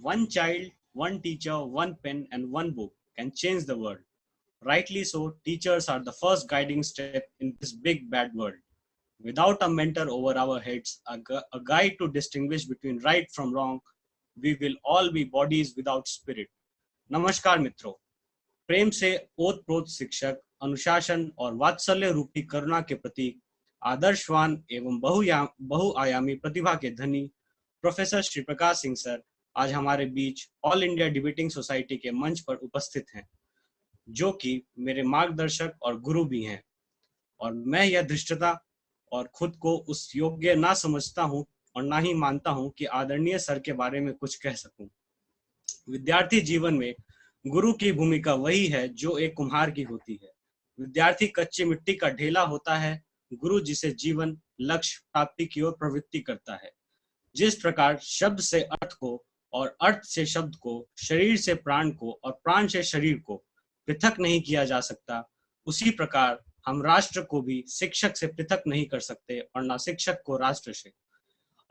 One child, one teacher, one pen, and one book can change the world. Rightly so, teachers are the first guiding step in this big bad world. Without a mentor over our heads, a guide to distinguish between right from wrong, we will all be bodies without spirit. नमस्कार मित्रों, प्रेम से ओतप्रोत शिक्षक, अनुशासन और वात्सल्य रूपी करुणा के प्रतीक, आदर्शवान एवं बहुआयामी प्रतिभा के धनी प्रोफेसर श्री प्रकाश सिंह सर आज हमारे बीच ऑल इंडिया डिबेटिंग सोसाइटी के मंच पर उपस्थित हैं, जो कि मेरे मार्गदर्शक और गुरु भी हैं। और मैं यह धृष्टता और खुद को उस योग्य ना समझता हूं और ना ही मानता हूं कि आदरणीय सर के बारे में कुछ कह सकूं। विद्यार्थी जीवन में गुरु की भूमिका वही है जो एक कुम्हार की होती है। विद्यार्थी कच्ची मिट्टी का ढेला होता है, गुरु जिसे जीवन लक्ष्य प्राप्ति की ओर प्रवृत्ति करता है। जिस प्रकार शब्द से अर्थ को और अर्थ से शब्द को, शरीर से प्राण को और प्राण से शरीर को पृथक नहीं किया जा सकता, उसी प्रकार हम राष्ट्र को भी शिक्षक से पृथक नहीं कर सकते और ना शिक्षक को राष्ट्र से।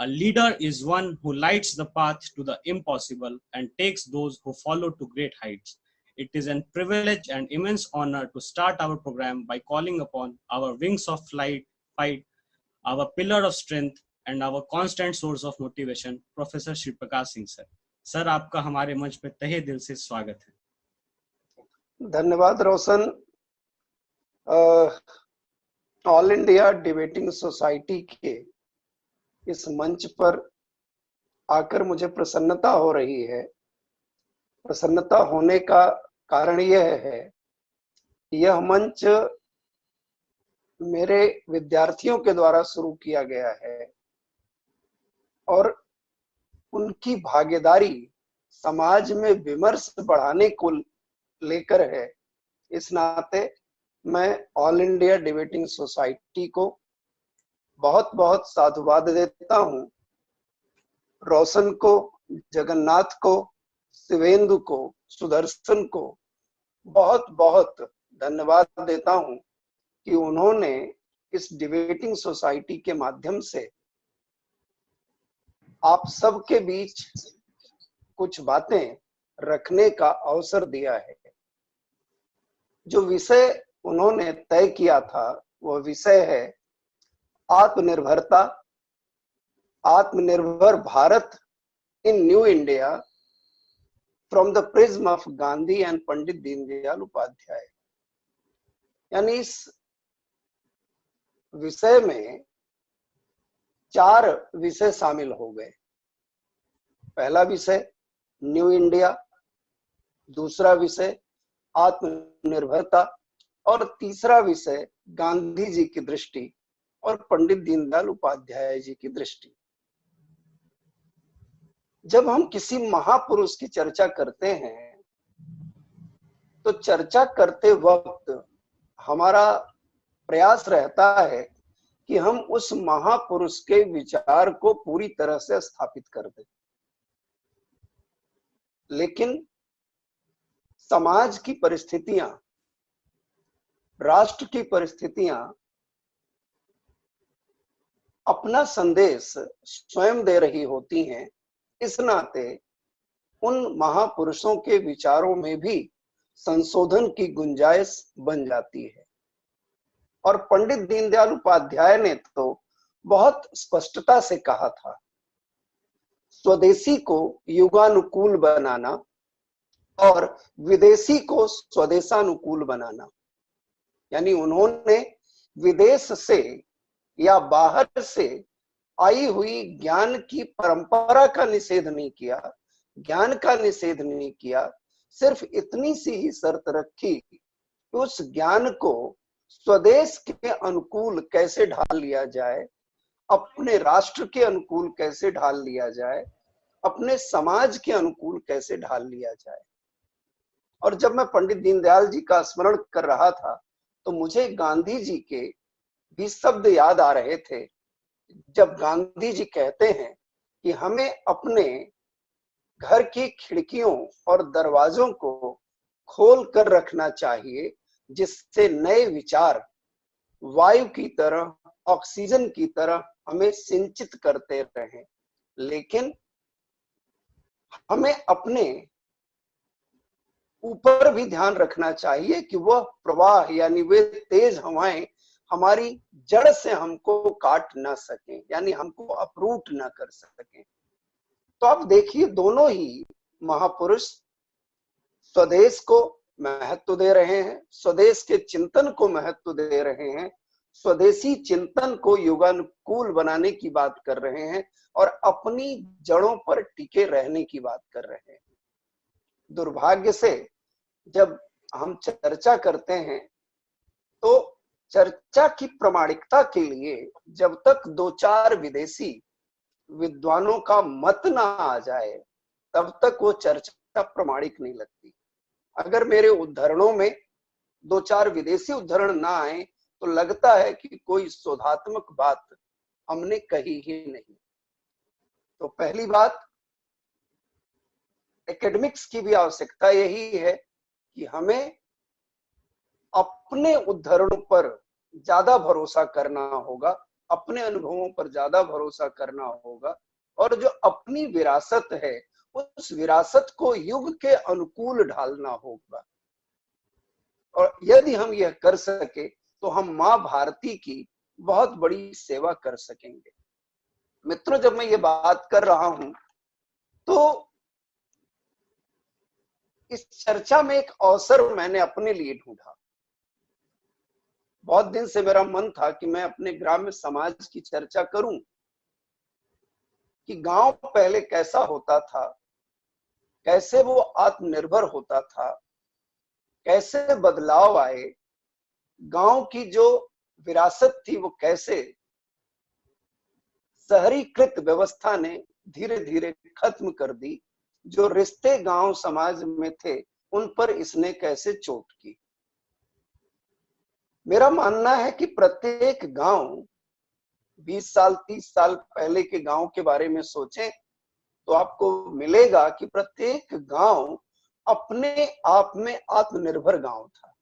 A leader is one who lights the path to the impossible and takes those who follow to great heights. It is a privilege and immense honor to start our program by calling upon our wings of fight, our pillar of strength and our constant source of motivation, Professor Shri Prakash Singh sir. Sir, आपका हमारे मंच पे तहे दिल से स्वागत है। धन्यवाद रोशन। ऑल इंडिया डिबेटिंग सोसाइटी के इस मंच पर आकर मुझे प्रसन्नता हो रही है। प्रसन्नता होने का कारण यह है, यह मंच मेरे विद्यार्थियों के द्वारा शुरू किया गया है और उनकी भागीदारी समाज में विमर्श बढ़ाने को लेकर है। इस नाते मैं ऑल इंडिया डिबेटिंग सोसाइटी को बहुत बहुत साधुवाद देता हूं। रोशन को, जगन्नाथ को, शिवेंदु को, सुदर्शन को बहुत बहुत धन्यवाद देता हूं कि उन्होंने इस डिबेटिंग सोसाइटी के माध्यम से आप सबके बीच कुछ बातें रखने का अवसर दिया है। जो विषय उन्होंने तय किया था वह विषय है आत्मनिर्भरता, Atmanirbhar Bharat in New India from the prism of Gandhi and Pandit Deendayal Upadhyay. यानी इस विषय में 4 विषय शामिल हो गए। पहला विषय न्यू इंडिया, दूसरा विषय आत्मनिर्भरता और तीसरा विषय गांधी जी की दृष्टि और पंडित दीनदयाल उपाध्याय जी की दृष्टि। जब हम किसी महापुरुष की चर्चा करते हैं तो चर्चा करते वक्त हमारा प्रयास रहता है कि हम उस महापुरुष के विचार को पूरी तरह से स्थापित कर दें। लेकिन समाज की परिस्थितियां, राष्ट्र की परिस्थितियां अपना संदेश स्वयं दे रही होती हैं। इस नाते उन महापुरुषों के विचारों में भी संशोधन की गुंजाइश बन जाती है। और पंडित दीनदयाल उपाध्याय ने तो बहुत स्पष्टता से कहा था, स्वदेशी को युगानुकूल बनाना और विदेशी को स्वदेशानुकूल बनाना। यानी उन्होंने विदेश से या बाहर से आई हुई ज्ञान की परंपरा का निषेध नहीं किया, ज्ञान का निषेध नहीं किया, सिर्फ इतनी सी ही शर्त रखी कि उस ज्ञान को स्वदेश के अनुकूल कैसे ढाल लिया जाए, अपने राष्ट्र के अनुकूल कैसे ढाल लिया जाए, अपने समाज के अनुकूल कैसे ढाल लिया जाए। और जब मैं पंडित दीनदयाल जी का स्मरण कर रहा था तो मुझे गांधी जी के भी शब्द याद आ रहे थे, जब गांधी जी कहते हैं कि हमें अपने घर की खिड़कियों और दरवाजों को खोल कर रखना चाहिए, जिससे नए विचार वायु की तरह, ऑक्सीजन की तरह हमें सिंचित करते रहें। लेकिन हमें अपने ऊपर भी ध्यान रखना चाहिए कि वह प्रवाह यानी वे तेज हवाएं हमारी जड़ से हमको काट ना सकें, यानी हमको अपरूट ना कर सकें। तो आप देखिए, दोनों ही महापुरुष स्वदेश को महत्व दे रहे हैं, स्वदेश के चिंतन को महत्व दे रहे हैं, स्वदेशी चिंतन को युगानुकूल बनाने की बात कर रहे हैं और अपनी जड़ों पर टिके रहने की बात कर रहे हैं। दुर्भाग्य से जब हम चर्चा करते हैं तो चर्चा की प्रामाणिकता के लिए जब तक दो चार विदेशी विद्वानों का मत ना आ जाए तब तक वो चर्चा प्रामाणिक नहीं लगती। अगर मेरे उद्धरणों में दो चार विदेशी उद्धरण ना आए तो लगता है कि कोई शोधात्मक बात हमने कही ही नहीं। तो पहली बात, एकेडमिक्स की भी आवश्यकता यही है कि हमें अपने उद्धरणों पर ज्यादा भरोसा करना होगा, अपने अनुभवों पर ज्यादा भरोसा करना होगा और जो अपनी विरासत है उस विरासत को युग के अनुकूल ढालना होगा। और यदि हम यह कर सके तो हम मां भारती की बहुत बड़ी सेवा कर सकेंगे। मित्रों, जब मैं ये बात कर रहा हूं तो इस चर्चा में एक अवसर मैंने अपने लिए ढूंढा। बहुत दिन से मेरा मन था कि मैं अपने ग्राम्य समाज की चर्चा करूं कि गांव पहले कैसा होता था, कैसे वो आत्मनिर्भर होता था, कैसे बदलाव आए, गांव की जो विरासत थी वो कैसे शहरीकृत व्यवस्था ने धीरे धीरे खत्म कर दी, जो रिश्ते गांव समाज में थे उन पर इसने कैसे चोट की। मेरा मानना है कि प्रत्येक गांव 20 साल 30 साल पहले के गांव के बारे में सोचें तो आपको मिलेगा कि प्रत्येक गांव अपने आप में आत्मनिर्भर गांव था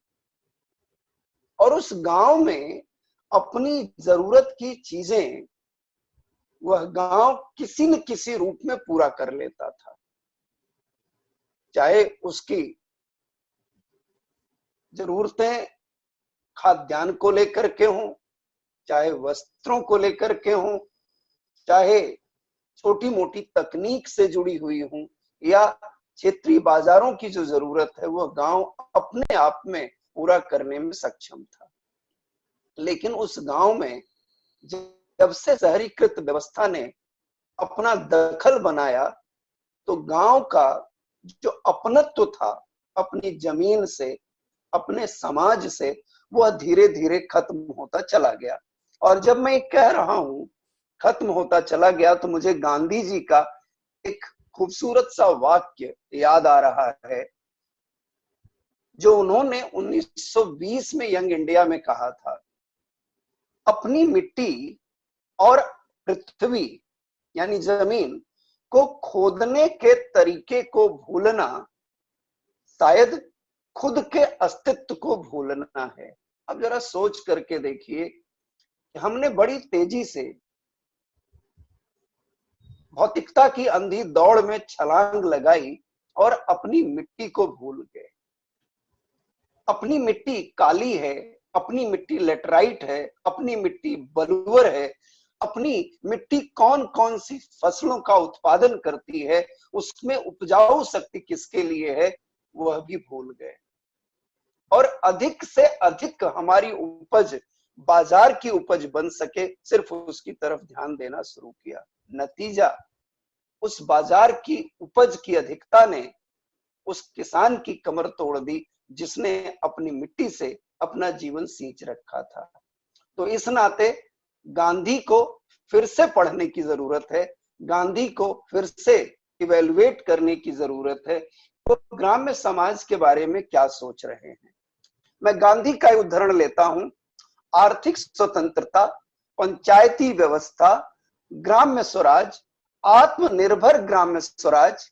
और उस गांव में अपनी जरूरत की चीजें वह गांव किसी न किसी रूप में पूरा कर लेता था, चाहे उसकी जरूरतें खाद्यान्न को लेकर के हों, चाहे वस्त्रों को लेकर के हों, चाहे छोटी मोटी तकनीक से जुड़ी हुई हूं या क्षेत्रीय बाजारों की जो जरूरत है वह गांव अपने आप में पूरा करने में सक्षम था। लेकिन उस गांव में जब से शहरीकृत व्यवस्था ने अपना दखल बनाया तो गांव का जो अपनत्व था अपनी जमीन से, अपने समाज से, वह धीरे धीरे खत्म होता चला गया। और जब मैं कह रहा हूं खत्म होता चला गया तो मुझे गांधी जी का एक खूबसूरत सा वाक्य याद आ रहा है जो उन्होंने 1920 में यंग इंडिया में कहा था, अपनी मिट्टी और पृथ्वी यानी जमीन को खोदने के तरीके को भूलना शायद खुद के अस्तित्व को भूलना है। अब जरा सोच करके देखिए, हमने बड़ी तेजी से भौतिकता की अंधी दौड़ में छलांग लगाई और अपनी मिट्टी को भूल गए। अपनी मिट्टी काली है, अपनी मिट्टी लेटराइट है, अपनी मिट्टी बलुअर है, अपनी मिट्टी कौन कौन सी फसलों का उत्पादन करती है, उसमें उपजाऊ शक्ति किसके लिए है, वह भी भूल गए। और अधिक से अधिक हमारी उपज बाजार की उपज बन सके सिर्फ उसकी तरफ ध्यान देना शुरू किया। नतीजा, उस बाजार की उपज की अधिकता ने उस किसान की कमर तोड़ दी जिसने अपनी मिट्टी से अपना जीवन सींच रखा था। तो इस नाते गांधी को फिर से पढ़ने की जरूरत है, गांधी को फिर से इवेलुएट करने की जरूरत है। तो ग्राम्य समाज के बारे में क्या सोच रहे हैं। मैं गांधी का उदाहरण लेता हूं, आर्थिक स्वतंत्रता, पंचायती व्यवस्था, ग्राम्य स्वराज, आत्मनिर्भर ग्राम्य स्वराज,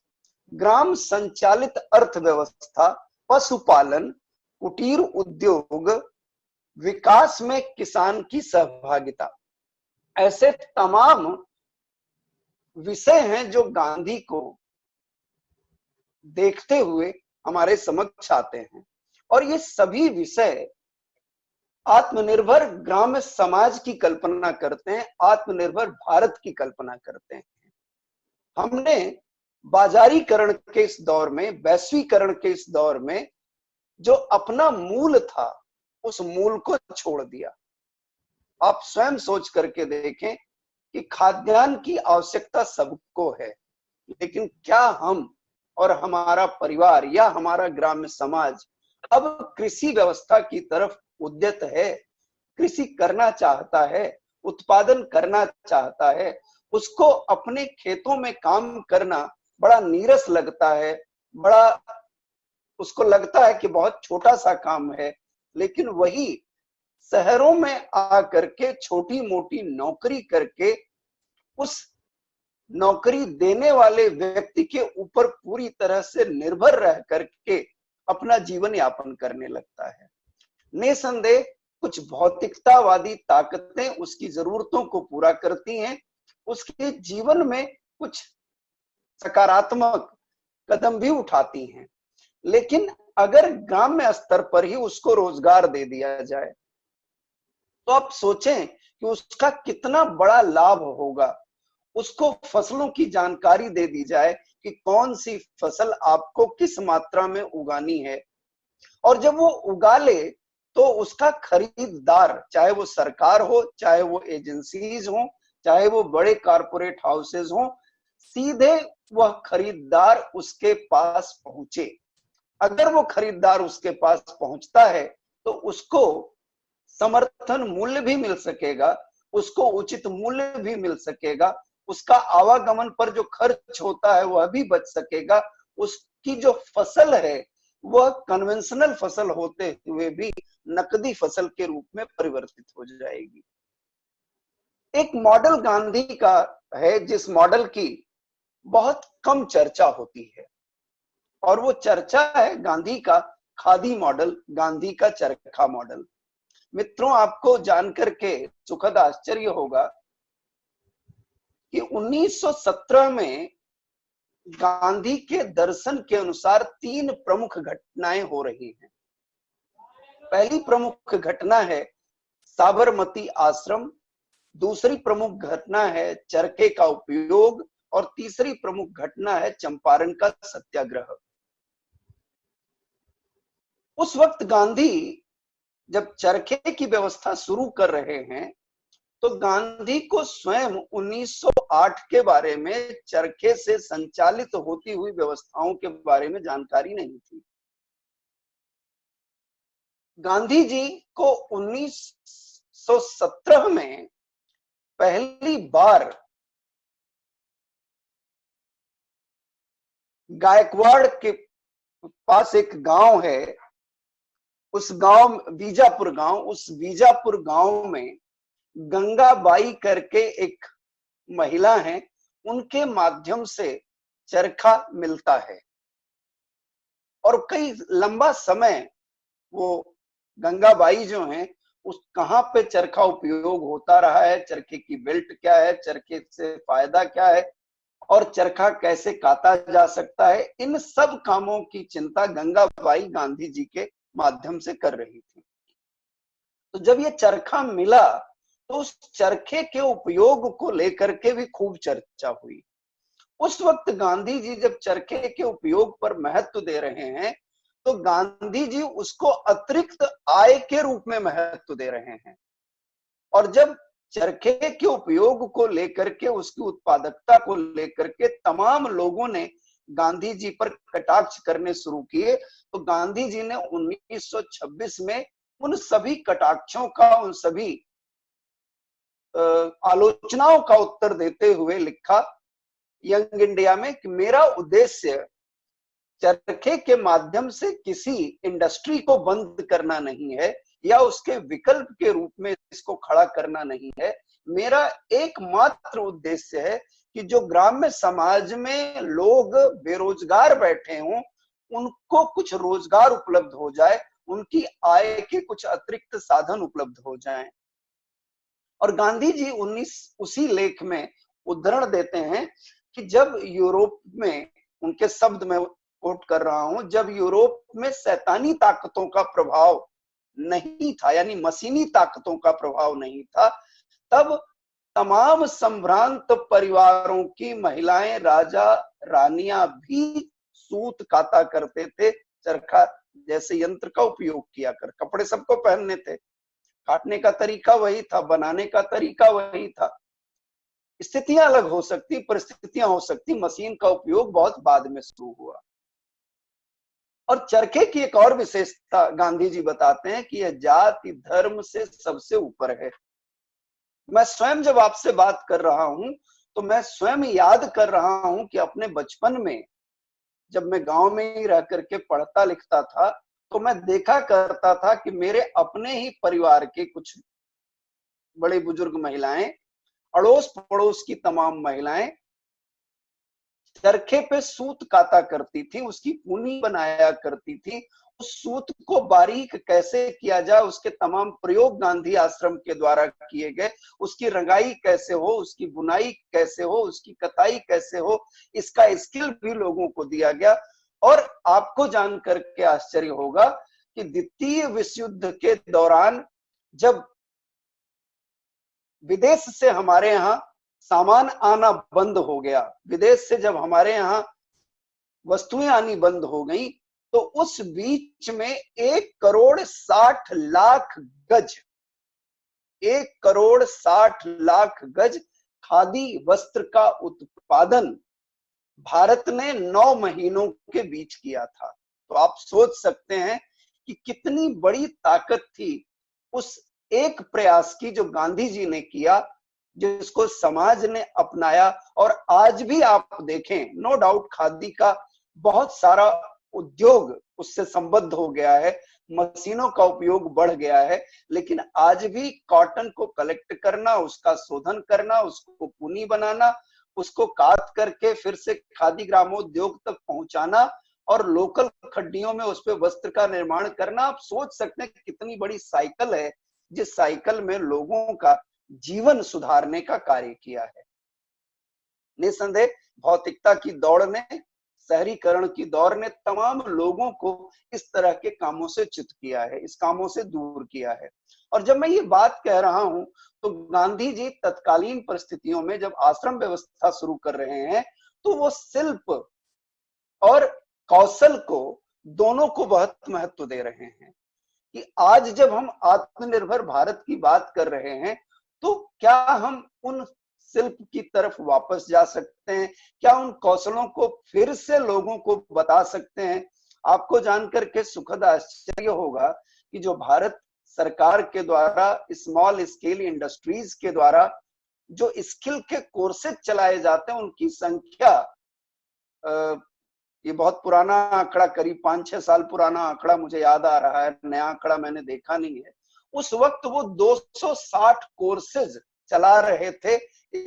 ग्राम संचालित अर्थव्यवस्था, पशुपालन, कुटीर उद्योग, विकास में किसान की सहभागिता, ऐसे तमाम विषय हैं जो गांधी को देखते हुए हमारे समक्ष आते हैं। और ये सभी विषय आत्मनिर्भर ग्राम्य समाज की कल्पना करते हैं, आत्मनिर्भर भारत की कल्पना करते हैं। हमने बाजारीकरण के इस दौर में, वैश्वीकरण के इस दौर में जो अपना मूल था, उस मूल को छोड़ दिया। आप स्वयं सोच करके देखें कि खाद्यान्न की आवश्यकता सबको है, लेकिन क्या हम और हमारा परिवार या हमारा ग्राम्य समाज अब कृषि व्यवस्था की तरफ उद्यत है? कृषि करना चाहता है, उत्पादन करना चाहता है। उसको अपने खेतों में काम करना बड़ा नीरस लगता है, बड़ा उसको लगता है कि बहुत छोटा सा काम है। लेकिन वही शहरों में आकर के छोटी मोटी नौकरी करके उस नौकरी देने वाले व्यक्ति के ऊपर पूरी तरह से निर्भर रह करके अपना जीवन यापन करने लगता है। निसंदेह कुछ भौतिकतावादी ताकतें उसकी जरूरतों को पूरा करती हैं, उसके जीवन में कुछ सकारात्मक कदम भी उठाती हैं। लेकिन अगर ग्राम्य स्तर पर ही उसको रोजगार दे दिया जाए तो आप सोचें कि उसका कितना बड़ा लाभ होगा। उसको फसलों की जानकारी दे दी जाए कि कौन सी फसल आपको किस मात्रा में उगानी है, और जब वो उगा ले तो उसका खरीदार, चाहे वो सरकार हो, चाहे वो एजेंसीज हो, चाहे वो बड़े कारपोरेट हाउसेज हो, सीधे वह खरीदार उसके पास पहुंचे। अगर वो खरीदार उसके पास पहुंचता है तो उसको समर्थन मूल्य भी मिल सकेगा, उसको उचित मूल्य भी मिल सकेगा, उसका आवागमन पर जो खर्च होता है वह भी बच सकेगा। उसकी जो फसल है वह कन्वेंशनल फसल होते हुए भी नकदी फसल के रूप में परिवर्तित हो जाएगी। एक मॉडल गांधी का है जिस मॉडल की बहुत कम चर्चा होती है, और वो चर्चा है गांधी का खादी मॉडल, गांधी का चरखा मॉडल। मित्रों, आपको जानकर के सुखद आश्चर्य होगा कि 1917 में गांधी के दर्शन के अनुसार 3 प्रमुख घटनाएं हो रही हैं। पहली प्रमुख घटना है साबरमती आश्रम, दूसरी प्रमुख घटना है चरखे का उपयोग, और तीसरी प्रमुख घटना है चंपारण का सत्याग्रह। उस वक्त गांधी जब चरखे की व्यवस्था शुरू कर रहे हैं तो गांधी को स्वयं 1908 के बारे में चरखे से संचालित होती हुई व्यवस्थाओं के बारे में जानकारी नहीं थी। गांधी जी को 1917 में पहली बार गायकवाड़ के पास एक गांव है, उस गांव बीजापुर गांव, उस बीजापुर गांव में गंगाबाई करके एक महिला है, उनके माध्यम से चरखा मिलता है। और कई लंबा समय वो गंगाबाई जो हैं उस कहां पे चरखा उपयोग होता रहा है, चरखे की बेल्ट क्या है, चरखे से फायदा क्या है, और चरखा कैसे काता जा सकता है, इन सब कामों की चिंता गंगाबाई गांधी जी के माध्यम से कर रही थी। तो जब ये चरखा मिला तो उस चरखे के उपयोग को लेकर के भी खूब चर्चा हुई। उस वक्त गांधी जी जब चरखे के उपयोग पर महत्व दे रहे हैं तो गांधी जी उसको अतिरिक्त आय के रूप में महत्व दे रहे हैं। और जब चरखे के उपयोग को लेकर के, उसकी उत्पादकता को लेकर के तमाम लोगों ने गांधी जी पर कटाक्ष करने शुरू किए तो गांधी जी ने 1926 में उन सभी कटाक्षों का, उन सभी आलोचनाओं का उत्तर देते हुए लिखा यंग इंडिया में कि मेरा उद्देश्य चरखे के माध्यम से किसी इंडस्ट्री को बंद करना नहीं है या उसके विकल्प के रूप में इसको खड़ा करना नहीं है। मेरा एकमात्र उद्देश्य है कि जो ग्राम्य समाज में लोग बेरोजगार बैठे हों उनको कुछ रोजगार उपलब्ध हो जाए, उनकी आय के कुछ अतिरिक्त साधन उपलब्ध हो जाएं। और गांधी जी उसी लेख में उद्धरण देते हैं कि जब यूरोप में, उनके शब्द में कोट कर रहा हूं, जब यूरोप में शैतानी ताकतों का प्रभाव नहीं था, यानी मशीनी ताकतों का प्रभाव नहीं था, तब तमाम संभ्रांत परिवारों की महिलाएं, राजा रानियां भी सूत काता करते थे, चरखा जैसे यंत्र का उपयोग किया कर। कपड़े सबको पहनने थे, काटने का तरीका वही था, बनाने का तरीका वही था। स्थितियां अलग हो सकती, परिस्थितियां हो सकती, मशीन का उपयोग बहुत बाद में शुरू हुआ। और चरखे की एक और विशेषता गांधी जी बताते हैं कि यह जाति धर्म से सबसे ऊपर है। मैं स्वयं जब आपसे बात कर रहा हूं तो मैं स्वयं याद कर रहा हूं कि अपने बचपन में जब मैं गांव में ही रह करके पढ़ता लिखता था, तो मैं देखा करता था कि मेरे अपने ही परिवार के कुछ बड़े बुजुर्ग महिलाएं, अड़ोस पड़ोस की तमाम महिलाएं चरखे पे सूत काता करती थी, उसकी ऊनी बनाया करती थी। उस सूत को बारीक कैसे किया जाए, उसके तमाम प्रयोग गांधी आश्रम के द्वारा किए गए। उसकी रंगाई कैसे हो, उसकी बुनाई कैसे हो, उसकी कताई कैसे हो, इसका स्किल भी लोगों को दिया गया। और आपको जान करके आश्चर्य होगा कि द्वितीय विश्व युद्ध के दौरान जब विदेश से हमारे यहाँ सामान आना बंद हो गया, विदेश से जब हमारे यहाँ वस्तुएं आनी बंद हो गई, तो उस बीच में 1,60,00,000 गज, 1,60,00,000 गज खादी वस्त्र का उत्पादन भारत ने 9 महीनों के बीच किया था। तो आप सोच सकते हैं कि कितनी बड़ी ताकत थी उस एक प्रयास की जो गांधी जी ने किया, जिसको समाज ने अपनाया। और आज भी आप देखें, नो डाउट खादी का बहुत सारा उद्योग उससे संबद्ध हो गया है, मशीनों का उपयोग बढ़ गया है, लेकिन आज भी कॉटन को कलेक्ट करना, उसका शोधन करना, उसको ऊनी बनाना, उसको काट करके फिर से खादी ग्रामोद्योग तक पहुंचाना और लोकल खड्डियों में उस पे वस्त्र का निर्माण करना, आप सोच सकते हैं कितनी बड़ी साइकिल है, जिस साइकिल में लोगों का जीवन सुधारने का कार्य किया है। निसंदेह भौतिकता की दौड़ ने, शहरीकरण की दौड़ ने तमाम लोगों को इस तरह के कामों से च्युत किया है, इस कामों से दूर किया है। और जब मैं ये बात कह रहा हूं तो गांधी जी तत्कालीन परिस्थितियों में जब आश्रम व्यवस्था शुरू कर रहे हैं, तो वो शिल्प और कौशल को, दोनों को बहुत महत्व दे रहे हैं कि आज जब हम आत्मनिर्भर भारत की बात कर रहे हैं, तो क्या हम उन शिल्प की तरफ वापस जा सकते हैं, क्या उन कौशलों को फिर से लोगों को बता सकते हैं। आपको जानकर के सुखद आश्चर्य होगा कि जो भारत सरकार के द्वारा स्मॉल स्केल इंडस्ट्रीज के द्वारा जो स्किल के कोर्सेज चलाए जाते हैं, उनकी संख्या, ये बहुत पुराना आंकड़ा, करीब 5-6 साल पुराना आंकड़ा मुझे याद आ रहा है, नया आंकड़ा मैंने देखा नहीं है। उस वक्त वो 260 कोर्सेज चला रहे थे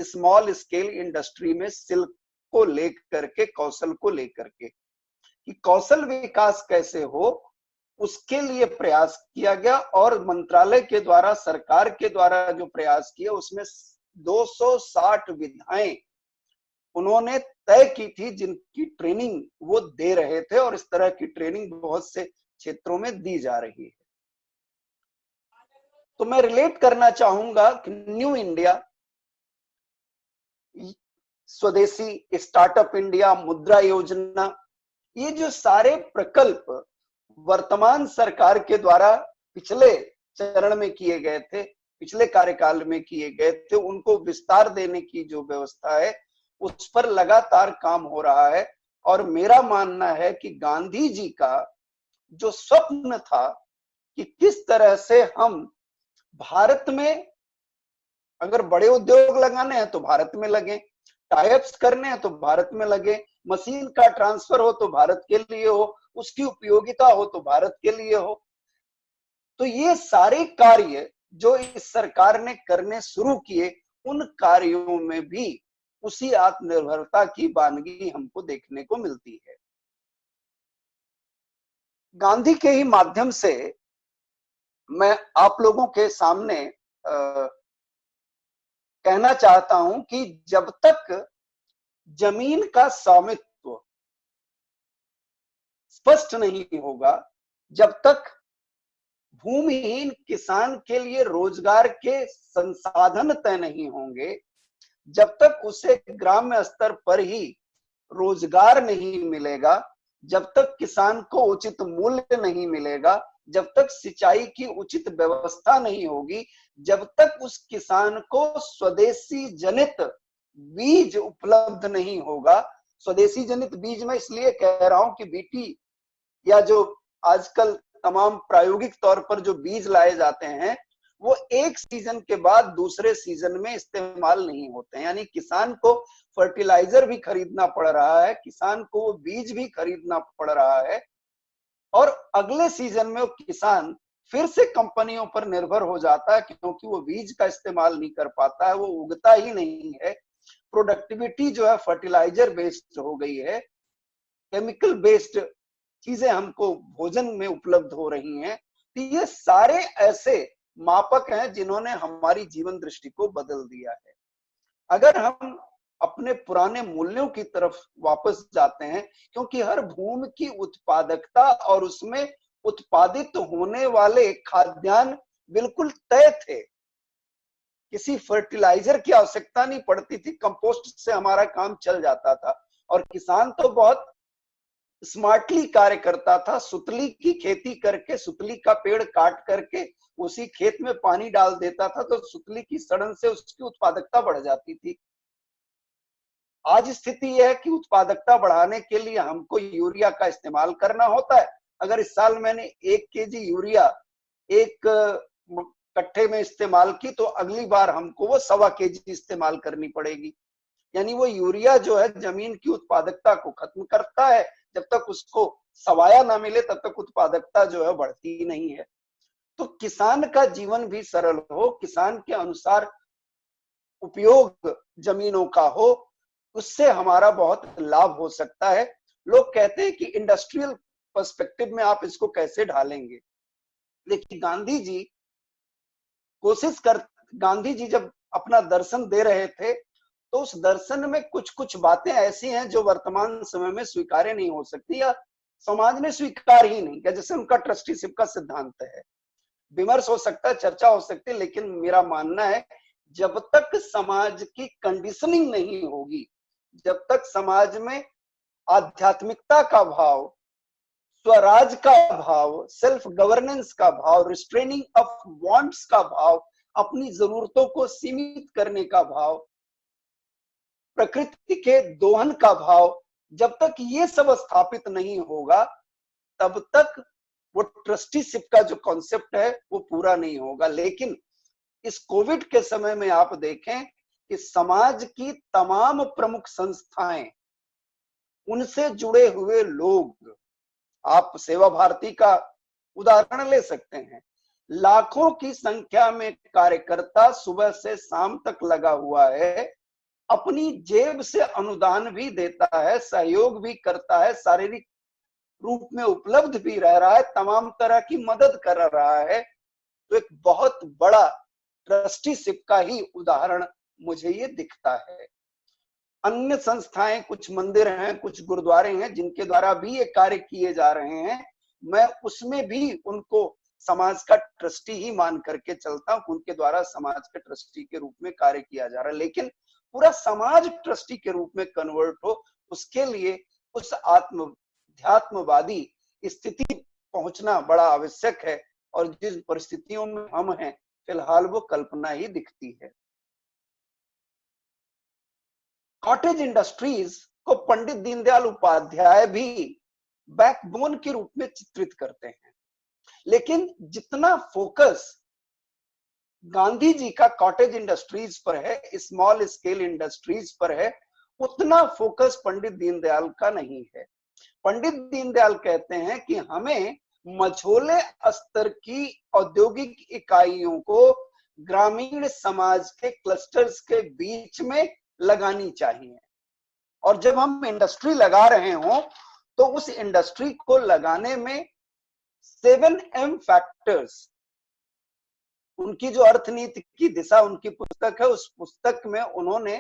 स्मॉल स्केल इंडस्ट्री में, सिल्क को लेकर के, कौशल को लेकर के, कि कौशल विकास कैसे हो, उसके लिए प्रयास किया गया। और मंत्रालय के द्वारा, सरकार के द्वारा जो प्रयास किया, उसमें 260 विधाएं उन्होंने तय की थी, जिनकी ट्रेनिंग वो दे रहे थे, और इस तरह की ट्रेनिंग बहुत से क्षेत्रों में दी जा रही है। तो मैं रिलेट करना चाहूंगा कि न्यू इंडिया, स्वदेशी स्टार्टअप इंडिया, मुद्रा योजना, ये जो सारे प्रकल्प वर्तमान सरकार के द्वारा पिछले चरण में किए गए थे, पिछले कार्यकाल में किए गए थे, उनको विस्तार देने की जो व्यवस्था है, उस पर लगातार काम हो रहा है। और मेरा मानना है कि गांधी जी का जो स्वप्न था कि किस तरह से हम भारत में, अगर बड़े उद्योग लगाने हैं तो भारत में लगे, टाइप्स करने हैं तो भारत में लगे, मशीन का ट्रांसफर हो तो भारत के लिए हो, उसकी उपयोगिता हो तो भारत के लिए हो। तो ये सारे कार्य जो इस सरकार ने करने शुरू किए, उन कार्यों में भी उसी आत्मनिर्भरता की वानगी हमको देखने को मिलती है। गांधी के ही माध्यम से मैं आप लोगों के सामने कहना चाहता हूं कि जब तक जमीन का स्वामित्व स्पष्ट नहीं होगा, जब तक भूमिहीन किसान के लिए रोजगार के संसाधन तय नहीं होंगे, जब तक उसे ग्राम्य स्तर पर ही रोजगार नहीं मिलेगा, जब तक किसान को उचित मूल्य नहीं मिलेगा, जब तक सिंचाई की उचित व्यवस्था नहीं होगी, जब तक उस किसान को स्वदेशी जनित बीज उपलब्ध नहीं होगा। स्वदेशी जनित बीज में इसलिए कह रहा हूं कि बीटी या जो आजकल तमाम प्रायोगिक तौर पर जो बीज लाए जाते हैं, वो एक सीजन के बाद दूसरे सीजन में इस्तेमाल नहीं होते हैं। यानी किसान को फर्टिलाइजर भी खरीदना पड़ रहा है, किसान को वो बीज भी खरीदना पड़ रहा है, और अगले सीजन में वो किसान फिर से कंपनियों पर निर्भर हो जाता है, क्योंकि वो बीज का इस्तेमाल नहीं कर पाता है, वो उगता ही नहीं है। प्रोडक्टिविटी जो है फर्टिलाइजर बेस्ड हो गई है, केमिकल बेस्ड चीजें हमको भोजन में उपलब्ध हो रही हैं। तो ये सारे ऐसे मापक हैं जिन्होंने हमारी जीवन दृष्टि को बदल दिया है। अगर हम अपने पुराने मूल्यों की तरफ वापस जाते हैं, क्योंकि हर भूमि की उत्पादकता और उसमें उत्पादित होने वाले खाद्यान्न बिल्कुल तय थे। किसी फर्टिलाइजर की आवश्यकता नहीं पड़ती थी, कंपोस्ट से हमारा काम चल जाता था। और किसान तो बहुत स्मार्टली कार्य करता था, सुतली की खेती करके, सुतली का पेड़ काट करके उसी खेत में पानी डाल देता था, तो सुतली की सड़न से उसकी उत्पादकता बढ़ जाती थी। आज स्थिति यह है कि उत्पादकता बढ़ाने के लिए हमको यूरिया का इस्तेमाल करना होता है। अगर इस साल मैंने 1 केजी यूरिया एक कट्ठे में इस्तेमाल की, तो अगली बार हमको वो 1.25 केजी इस्तेमाल करनी पड़ेगी। यानी वो यूरिया जो है जमीन की उत्पादकता को खत्म करता है। जब तक उसको सवाया ना मिले तब तक उत्पादकता जो है बढ़ती ही नहीं है। तो किसान का जीवन भी सरल हो, किसान के अनुसार उपयोग जमीनों का हो, उससे हमारा बहुत लाभ हो सकता है। लोग कहते हैं कि इंडस्ट्रियल पर्सपेक्टिव में आप इसको कैसे ढालेंगे। लेकिन गांधी जी जब अपना दर्शन दे रहे थे, तो उस दर्शन में कुछ कुछ बातें ऐसी हैं जो वर्तमान समय में स्वीकार्य नहीं हो सकती, या समाज ने स्वीकार ही नहीं किया। जैसे उनका ट्रस्टीशिप का सिद्धांत है, विमर्श हो सकता है, चर्चा हो सकती है, लेकिन मेरा मानना है जब तक समाज की कंडीशनिंग नहीं होगी, जब तक समाज में आध्यात्मिकता का भाव, स्वराज का भाव, सेल्फ गवर्नेंस का भाव, रिस्ट्रेनिंग ऑफ वांट्स का भाव, अपनी जरूरतों को सीमित करने का भाव, प्रकृति के दोहन का भाव, जब तक ये सब स्थापित नहीं होगा, तब तक वो ट्रस्टीशिप का जो कॉन्सेप्ट है वो पूरा नहीं होगा। लेकिन इस कोविड के समय में आप देखें कि समाज की तमाम प्रमुख संस्थाएं, उनसे जुड़े हुए लोग, आप सेवा भारती का उदाहरण ले सकते हैं, लाखों की संख्या में कार्यकर्ता सुबह से शाम तक लगा हुआ है, अपनी जेब से अनुदान भी देता है, सहयोग भी करता है, शारीरिक रूप में उपलब्ध भी रह रहा है, तमाम तरह की मदद कर रहा है। तो एक बहुत बड़ा ट्रस्टीशिप का ही उदाहरण मुझे ये दिखता है। अन्य संस्थाएं, कुछ मंदिर हैं, कुछ गुरुद्वारे हैं जिनके द्वारा भी ये कार्य किए जा रहे हैं, मैं उसमें भी उनको समाज का ट्रस्टी ही मान करके चलता हूं। उनके द्वारा समाज के ट्रस्टी के रूप में कार्य किया जा रहा है, लेकिन पूरा समाज ट्रस्टी के रूप में कन्वर्ट हो, उसके लिए उस अध्यात्मवादी स्थिति पहुंचना बड़ा आवश्यक है। और जिस परिस्थितियों में हम हैं फिलहाल, वो कल्पना ही दिखती है। कॉटेज इंडस्ट्रीज को पंडित दीनदयाल उपाध्याय भी बैकबोन के रूप में चित्रित करते हैं, लेकिन जितना फोकस गांधी जी का कॉटेज इंडस्ट्रीज पर है, स्मॉल स्केल इंडस्ट्रीज पर है, उतना फोकस पंडित दीनदयाल का नहीं है। पंडित दीनदयाल कहते हैं कि हमें मझोले स्तर की औद्योगिक इकाइयों को ग्रामीण समाज के क्लस्टर्स के बीच में लगानी चाहिए, और जब हम इंडस्ट्री लगा रहे हों तो उस इंडस्ट्री को लगाने में 7M फैक्टर्स, उनकी जो अर्थनीति की दिशा उनकी पुस्तक है, उस पुस्तक में उन्होंने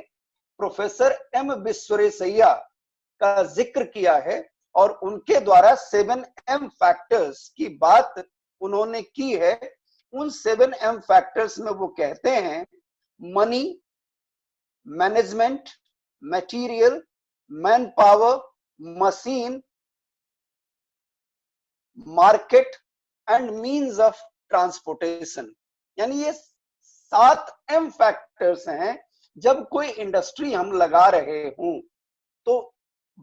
प्रोफेसर M विश्वेश्वरैया का जिक्र किया है। और उनके द्वारा 7M फैक्टर्स की बात उन्होंने की है। उन 7M फैक्टर्स में वो कहते हैं money, management, material, man power, machine, market and means of transportation. यानी ये 7M फैक्टर्स हैं। जब कोई इंडस्ट्री हम लगा रहे हों तो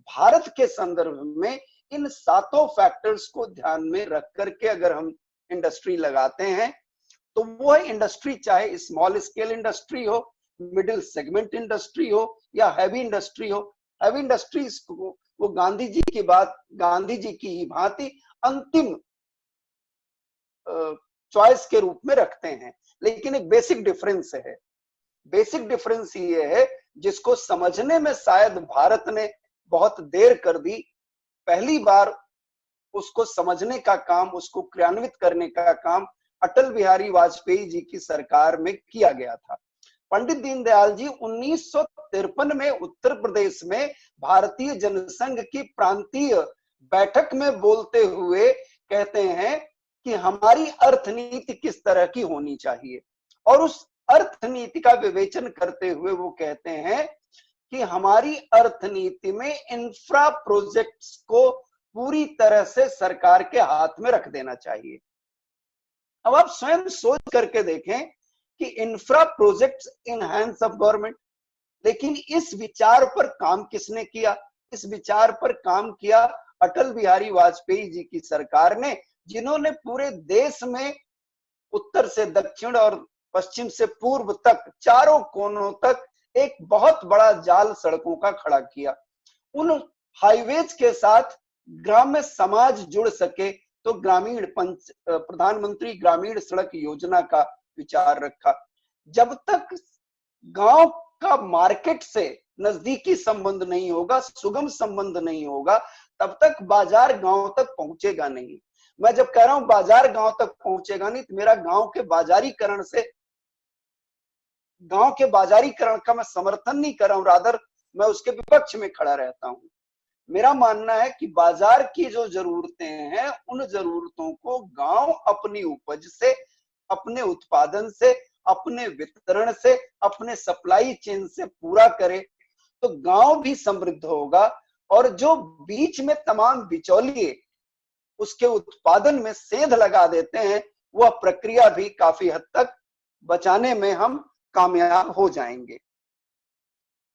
भारत के संदर्भ में इन सातों फैक्टर्स को ध्यान में रख करके अगर हम इंडस्ट्री लगाते हैं तो वो इंडस्ट्री चाहे स्मॉल स्केल इंडस्ट्री हो, मिडिल सेगमेंट इंडस्ट्री हो या हैवी इंडस्ट्री हो। हैवी इंडस्ट्रीज को वो गांधी जी की ही भांति अंतिम चॉइस के रूप में रखते हैं। लेकिन एक बेसिक डिफरेंस है। बेसिक डिफरेंस ये है जिसको समझने में शायद भारत ने बहुत देर कर दी। पहली बार उसको समझने का काम, उसको क्रियान्वित करने का काम अटल बिहारी वाजपेयी जी की सरकार में किया गया था। पंडित दीनदयाल जी 1953 में उत्तर प्रदेश में भारतीय जनसंघ की प्रांतीय बैठक में बोलते हुए कहते हैं कि हमारी अर्थनीति किस तरह की होनी चाहिए, और उस अर्थनीति का विवेचन करते हुए वो कहते हैं कि हमारी अर्थनीति में इंफ्रा प्रोजेक्ट्स को पूरी तरह से सरकार के हाथ में रख देना चाहिए। अब आप स्वयं सोच करके देखें कि infra projects in hands of government, लेकिन इस विचार पर काम किसने किया? इस विचार पर काम किया अटल बिहारी वाजपेयी जी की सरकार ने, जिन्होंने पूरे देश में उत्तर से दक्षिण और पश्चिम से पूर्व तक चारों कोनों तक एक बहुत बड़ा जाल सड़कों का खड़ा किया। उन हाईवेज के साथ ग्राम्य समाज जुड़ सके तो प्रधानमंत्री ग्रामीण सड़क योजना का विचार रखा। जब तक गांव का मार्केट से नजदीकी संबंध नहीं होगा, सुगम संबंध नहीं होगा, तब तक बाजार गांव तक पहुंचेगा नहीं। मैं जब कह रहा हूं बाजार गांव तक पहुंचेगा नहीं, तो मेरा गांव के बाजारीकरण का मैं समर्थन नहीं कर रहा हूं, रादर मैं उसके विपक्ष में खड़ा रहता हूं। मेरा मानना है कि बाजार की जो जरूरतें हैं उन जरूरतों को गांव अपनी उपज से, अपने उत्पादन से, अपने वितरण से, अपने सप्लाई चेन से पूरा करे तो गांव भी समृद्ध होगा। और जो बीच में तमाम बिचौलिए उसके उत्पादन में सेंध लगा देते हैं, वह प्रक्रिया भी काफी हद तक बचाने में हम कामयाब हो जाएंगे।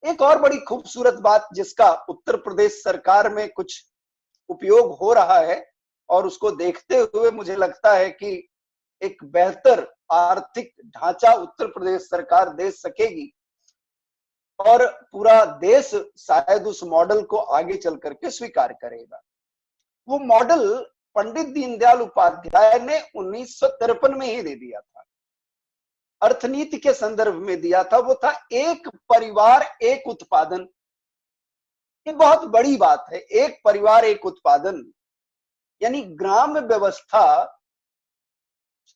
एक और बड़ी खूबसूरत बात जिसका उत्तर प्रदेश सरकार में कुछ उपयोग हो रहा है और उसको देखते हुए मुझे लगता है कि एक बेहतर आर्थिक ढांचा उत्तर प्रदेश सरकार दे सकेगी और पूरा देश शायद उस मॉडल को आगे चल करके स्वीकार करेगा। वो मॉडल पंडित दीनदयाल उपाध्याय ने 1953 में ही दे दिया था, अर्थनीति के संदर्भ में दिया था। वो था एक परिवार एक उत्पादन। ये बहुत बड़ी बात है, एक परिवार एक उत्पादन, यानी ग्राम व्यवस्था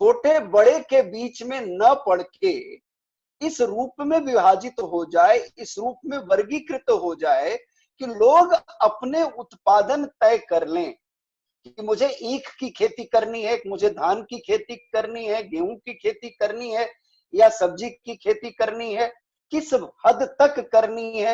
छोटे बड़े के बीच में न पड़ के इस रूप में विभाजित हो जाए, इस रूप में वर्गीकृत हो जाए कि लोग अपने उत्पादन तय कर लें कि मुझे ईख की खेती करनी है, मुझे धान की खेती करनी है, गेहूं की खेती करनी है या सब्जी की खेती करनी है, किस हद तक करनी है।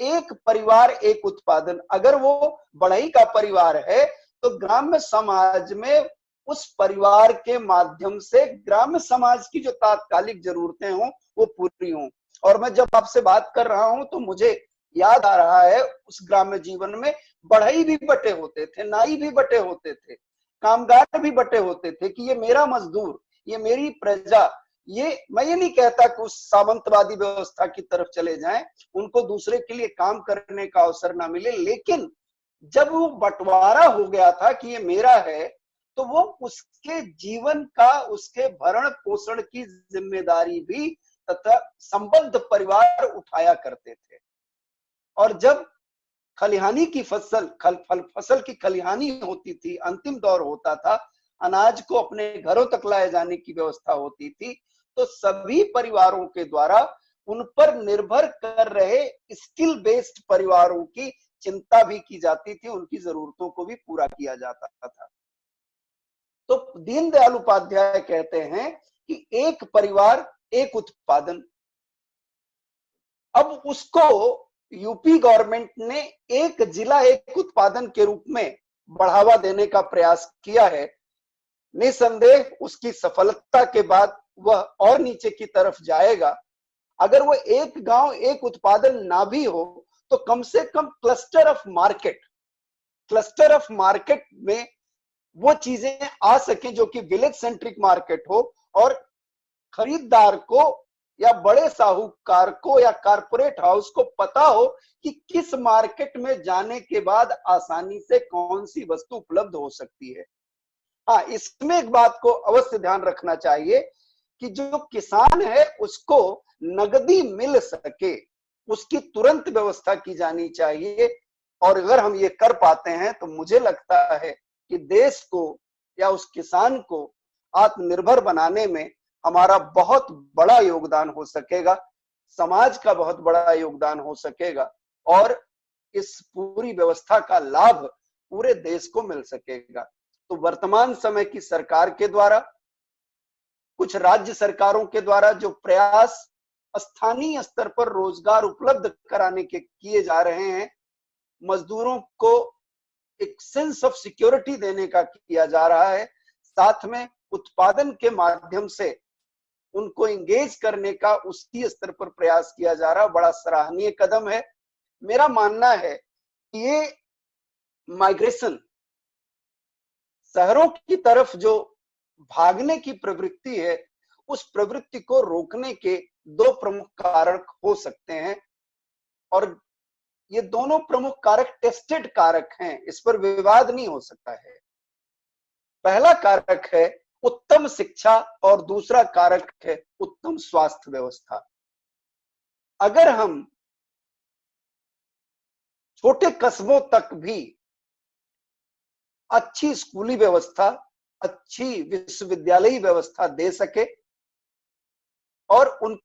एक परिवार एक उत्पादन। अगर वो बढ़ई का परिवार है तो ग्राम्य समाज में उस परिवार के माध्यम से ग्राम्य समाज की जो तात्कालिक जरूरतें हों वो पूरी हों। और मैं जब आपसे बात कर रहा हूं तो मुझे याद आ रहा है उस ग्राम्य जीवन में बढ़ई भी बटे होते थे, नाई भी बटे होते थे, कामगार भी बटे होते थे कि ये मेरा मजदूर, ये मेरी प्रजा। ये मैं ये नहीं कहता कि उस सामंतवादी व्यवस्था की तरफ चले जाएं, उनको दूसरे के लिए काम करने का अवसर ना मिले, लेकिन जब वो बंटवारा हो गया था कि ये मेरा है तो वो उसके जीवन का, उसके भरण पोषण की जिम्मेदारी भी तथा संबद्ध परिवार उठाया करते थे। और जब खलिहानी की फसल की खलिहानी होती थी, अंतिम दौर होता था, अनाज को अपने घरों तक लाए जाने की व्यवस्था होती थी, तो सभी परिवारों के द्वारा उन पर निर्भर कर रहे स्किल बेस्ड परिवारों की चिंता भी की जाती थी, उनकी जरूरतों को भी पूरा किया जाता था। तो दीनदयाल उपाध्याय कहते हैं कि एक परिवार एक उत्पादन। अब उसको यूपी गवर्नमेंट ने एक जिला एक उत्पादन के रूप में बढ़ावा देने का प्रयास किया है। निसंदेह उसकी सफलता के बाद वह और नीचे की तरफ जाएगा। अगर वो एक गांव एक उत्पादन ना भी हो तो कम से कम क्लस्टर ऑफ मार्केट में वो चीजें आ सके जो कि विलेज सेंट्रिक मार्केट हो, और खरीदार को या बड़े साहूकार को या कारपोरेट हाउस को पता हो कि किस मार्केट में जाने के बाद आसानी से कौन सी वस्तु उपलब्ध हो सकती है। हाँ, इसमें एक बात को अवश्य ध्यान रखना चाहिए कि जो किसान है उसको नगदी मिल सके, उसकी तुरंत व्यवस्था की जानी चाहिए। और अगर हम ये कर पाते हैं तो मुझे लगता है कि देश को या उस किसान को आत्मनिर्भर बनाने में हमारा बहुत बड़ा योगदान हो सकेगा, समाज का बहुत बड़ा योगदान हो सकेगा, और इस पूरी व्यवस्था का लाभ पूरे देश को मिल सकेगा। तो वर्तमान समय की सरकार के द्वारा, कुछ राज्य सरकारों के द्वारा जो प्रयास स्थानीय स्तर पर रोजगार उपलब्ध कराने के किए जा रहे हैं, मजदूरों को एक सेंस ऑफ सिक्योरिटी देने का किया जा रहा है, साथ में उत्पादन के माध्यम से उनको एंगेज करने का उसी स्तर पर प्रयास किया जा रहा है, बड़ा सराहनीय कदम है। मेरा मानना है कि ये माइग्रेशन, शहरों की तरफ जो भागने की प्रवृत्ति है, उस प्रवृत्ति को रोकने के दो प्रमुख कारक हो सकते हैं, और ये दोनों प्रमुख कारक टेस्टेड कारक हैं, इस पर विवाद नहीं हो सकता है। पहला कारक है उत्तम शिक्षा और दूसरा कारक है उत्तम स्वास्थ्य व्यवस्था। अगर हम छोटे कस्बों तक भी अच्छी स्कूली व्यवस्था, अच्छी विश्वविद्यालयी व्यवस्था दे सके और उन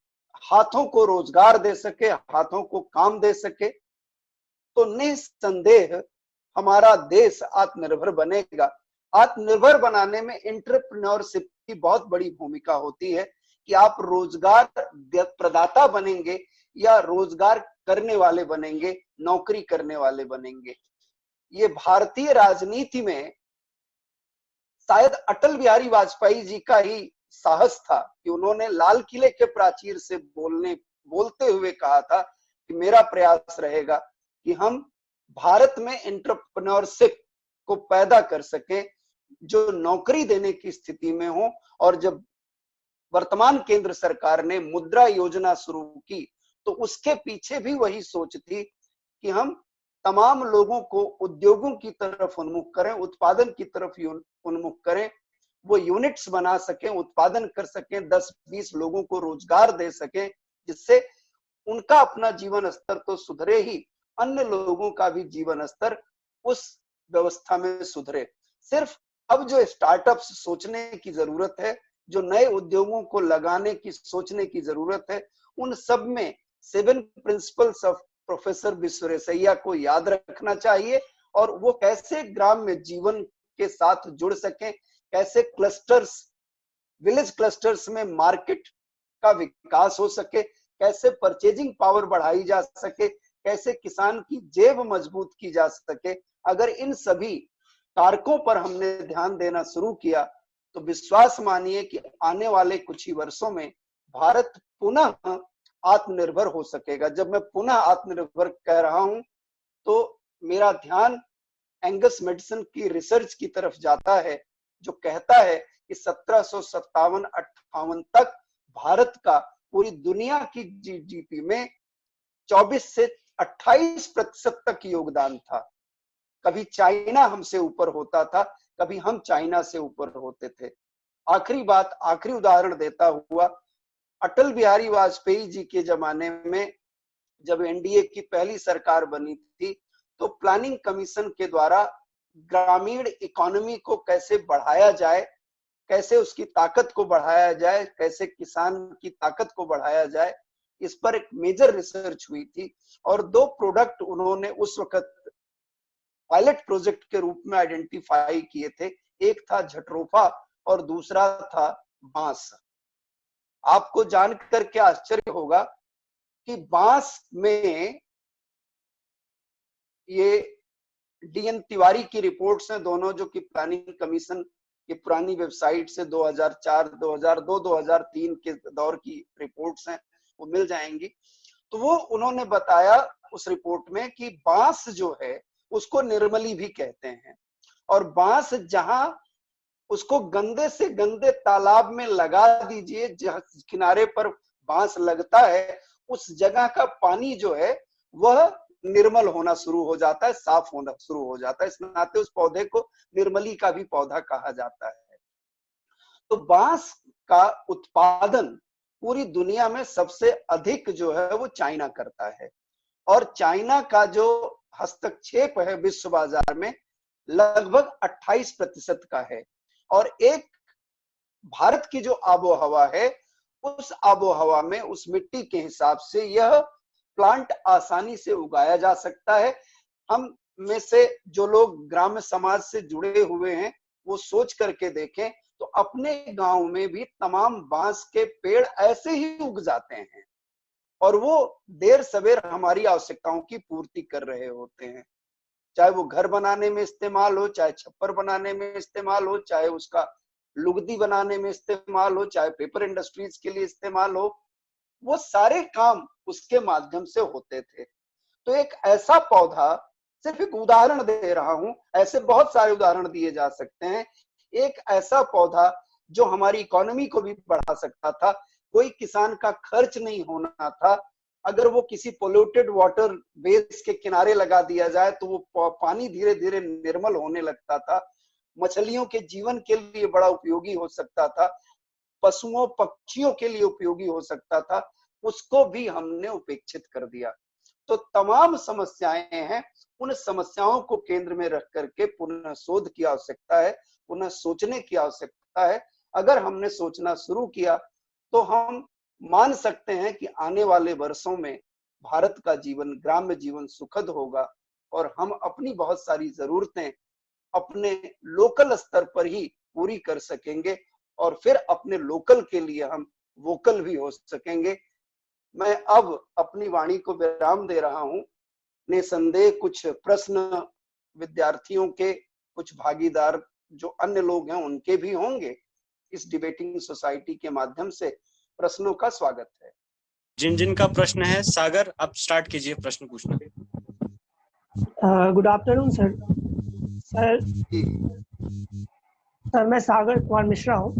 हाथों को रोजगार दे सके, हाथों को काम दे सके, तो निसंदेह हमारा देश आत्मनिर्भर बनेगा। आत्मनिर्भर बनाने में एंटरप्रेन्योरशिप की बहुत बड़ी भूमिका होती है कि आप रोजगार प्रदाता बनेंगे या रोजगार करने वाले बनेंगे, नौकरी करने वाले बनेंगे। ये भारतीय राजनीति में शायद अटल बिहारी वाजपेयी जी का ही साहस था कि उन्होंने लाल किले के प्राचीर से बोलते हुए कहा था कि मेरा प्रयास रहेगा कि हम भारत में एंटरप्रेन्योरशिप को पैदा कर सके जो नौकरी देने की स्थिति में हो। और जब वर्तमान केंद्र सरकार ने मुद्रा योजना शुरू की तो उसके पीछे भी वही सोच थी कि हम तमाम लोगों को उद्योगों की तरफ उन्मुख करें, उत्पादन की तरफ उन्मुख करें, वो यूनिट्स बना सकें, उत्पादन कर सकें, 10-20 लोगों को रोजगार दे सकें, जिससे उनका अपना जीवन स्तर तो सुधरे ही, अन्य लोगों का भी जीवन स्तर उस व्यवस्था में सुधरे। सिर्फ अब जो स्टार्टअप्स सोचने की जरूरत है, जो नए उद्योगों को लगाने की सोचने की जरूरत है, उन सब में 7 प्रिंसिपल्स ऑफ प्रोफेसर विश्वेश्वरैया को याद रखना चाहिए, और वो कैसे ग्राम में जीवन के साथ जुड़ सके, कैसे क्लस्टर्स, विलेज क्लस्टर्स में मार्केट का विकास हो सके, कैसे परचेजिंग पावर बढ़ाई जा सके, कैसे किसान की जेब मजबूत की जा सके। अगर इन सभी कारकों पर हमने ध्यान देना शुरू किया तो विश्वास मानिए कि आने वाले कुछ ही वर्षों में भारत पुनः आत्मनिर्भर हो सकेगा। जब मैं पुनः आत्मनिर्भर कह रहा हूं तो मेरा ध्यान एंगस मेडिसन की रिसर्च की तरफ जाता है, जो कहता है कि 1757-58 तक भारत का पूरी दुनिया की जीडीपी में 24 से 28% तक योगदान था। कभी चाइना हमसे ऊपर होता था, कभी हम चाइना से ऊपर होते थे। आखिरी उदाहरण देता हुआ, अटल बिहारी वाजपेयी जी के जमाने में जब एनडीए की पहली सरकार बनी थी तो प्लानिंग कमीशन के द्वारा ग्रामीण इकोनॉमी को कैसे बढ़ाया जाए, कैसे उसकी ताकत को बढ़ाया जाए, कैसे किसान की ताकत को बढ़ाया जाए, इस पर एक मेजर रिसर्च हुई थी और 2 प्रोडक्ट उन्होंने उस वक्त पायलट प्रोजेक्ट के रूप में आइडेंटिफाई किए थे। एक था झटरोफा और दूसरा था बांस। आपको जानकर के आश्चर्य होगा कि बांस में ये डीएन तिवारी की रिपोर्ट्स हैं दोनों, जो कि प्लानिंग कमीशन की पुरानी वेबसाइट से 2004, 2002, 2003 के दौर की रिपोर्ट्स हैं, वो मिल जाएंगी। तो वो उन्होंने बताया उस रिपोर्ट में कि बांस जो है उसको निर्मली भी कहते हैं, और बांस जहां उसको गंदे से गंदे तालाब में लगा दीजिए, जहां किनारे पर बांस लगता है, उस जगह का पानी जो है वह निर्मल होना शुरू हो जाता है, साफ होना शुरू हो जाता है। इस नाते उस पौधे को निर्मली का भी पौधा कहा जाता है। तो बांस का उत्पादन पूरी दुनिया में सबसे अधिक जो है वो चाइना करता है, और चाइना का जो हस्तक्षेप है विश्व बाजार में लगभग 28% का है। और एक भारत की जो आबो हवा है, उस आबो हवा में उस मिट्टी के हिसाब से यह प्लांट आसानी से उगाया जा सकता है। हम में से जो लोग ग्राम्य समाज से जुड़े हुए हैं वो सोच करके देखें तो अपने गांव में भी तमाम बांस के पेड़ ऐसे ही उग जाते हैं, और वो देर सवेर हमारी आवश्यकताओं की पूर्ति कर रहे होते हैं। चाहे वो घर बनाने में इस्तेमाल हो, चाहे छप्पर बनाने में इस्तेमाल हो, चाहे उसका लुगदी बनाने में इस्तेमाल हो, चाहे पेपर इंडस्ट्रीज के लिए इस्तेमाल हो, वो सारे काम उसके माध्यम से होते थे। तो एक ऐसा पौधा, सिर्फ एक उदाहरण दे रहा हूं, ऐसे बहुत सारे उदाहरण दिए जा सकते हैं, एक ऐसा पौधा जो हमारी इकोनॉमी को भी बढ़ा सकता था, कोई किसान का खर्च नहीं होना था। अगर वो किसी पोल्यूटेड वाटर बेस के किनारे लगा दिया जाए तो वो पानी धीरे धीरे निर्मल होने लगता था, मछलियों के जीवन के लिए बड़ा उपयोगी हो सकता था, पशुओं पक्षियों के लिए उपयोगी हो सकता था, उसको भी हमने उपेक्षित कर दिया। तो तमाम समस्याएं हैं, उन समस्याओं को केंद्र में रख करके पुनः शोध की आवश्यकता है, पुनः सोचने की आवश्यकता है। अगर हमने सोचना शुरू किया तो हम मान सकते हैं कि आने वाले वर्षों में भारत का जीवन, ग्राम्य जीवन सुखद होगा, और हम अपनी बहुत सारी जरूरतें अपने लोकल स्तर पर ही पूरी कर सकेंगे, और फिर अपने लोकल के लिए हम वोकल भी हो सकेंगे। मैं अब अपनी वाणी को विराम दे रहा हूं। निसंदेह कुछ प्रश्न विद्यार्थियों के, कुछ भागीदार जो अन्य लोग हैं उनके भी होंगे। इस डिबेटिंग सोसाइटी के माध्यम से प्रश्नों का स्वागत है। जिन जिन का प्रश्न है, सागर आप स्टार्ट कीजिए प्रश्न पूछना। Good afternoon sir. सर मैं सागर कुमार मिश्रा हूँ।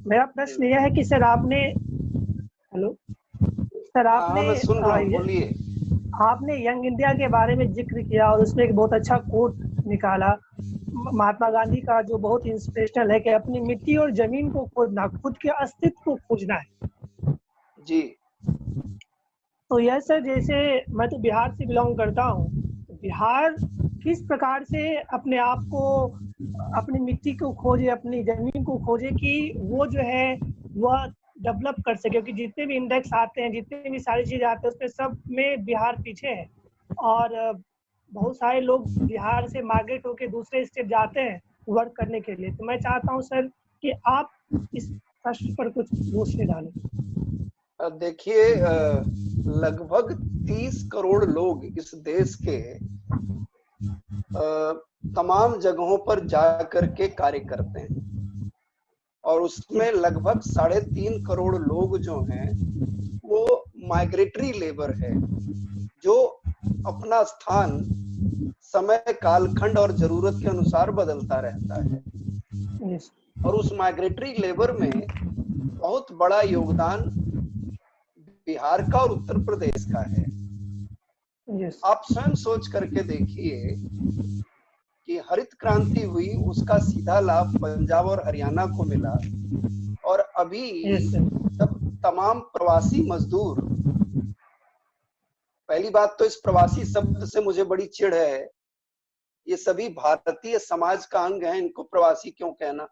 मेरा प्रश्न यह है कि सर आपने, हेलो सर, मैं सुन रहा हूं, बोलिए। आपने यंग इंडिया के बारे में जिक्र किया और उसमें एक बहुत अच्छा कोट निकाला महात्मा गांधी का, जो बहुत इंस्पिरेशनल है कि अपनी मिट्टी और जमीन को खोजना, खुद के अस्तित्व को खोजना है जी। तो यह सर, जैसे मैं तो बिहार से बिलोंग करता हूँ, बिहार किस प्रकार से अपने आप को, अपनी मिट्टी को खोजे, अपनी जमीन को खोजे कि वो जो है वह डेवलप कर सके, क्योंकि जितने भी इंडेक्स आते हैं, जितने भी सारी चीजें आते हैं, उसमें सब में बिहार पीछे है, और बहुत सारे लोग बिहार से माइग्रेट होकर दूसरे स्टेट जाते हैं वर्क करने के लिए। तो मैं चाहता हूँ सर कि आप इस प्रश्न पर कुछ रोशनी डालें। देखिए, लगभग 30 करोड़ लोग इस देश के तमाम जगहों पर जा करके कार्य करते हैं, और उसमें लगभग 3.5 करोड़ लोग जो हैं वो माइग्रेटरी लेबर है, जो अपना स्थान समय, कालखंड और जरूरत के अनुसार बदलता रहता है। और उस माइग्रेटरी लेबर में बहुत बड़ा योगदान बिहार का और उत्तर प्रदेश का है। आप स्वयं सोच करके देखिए कि हरित क्रांति हुई, उसका सीधा लाभ पंजाब और हरियाणा को मिला, और अभी जब तमाम प्रवासी मजदूर, पहली बात तो इस प्रवासी शब्द से मुझे बड़ी चिढ़ है, ये सभी भारतीय समाज का अंग है, इनको प्रवासी क्यों कहना?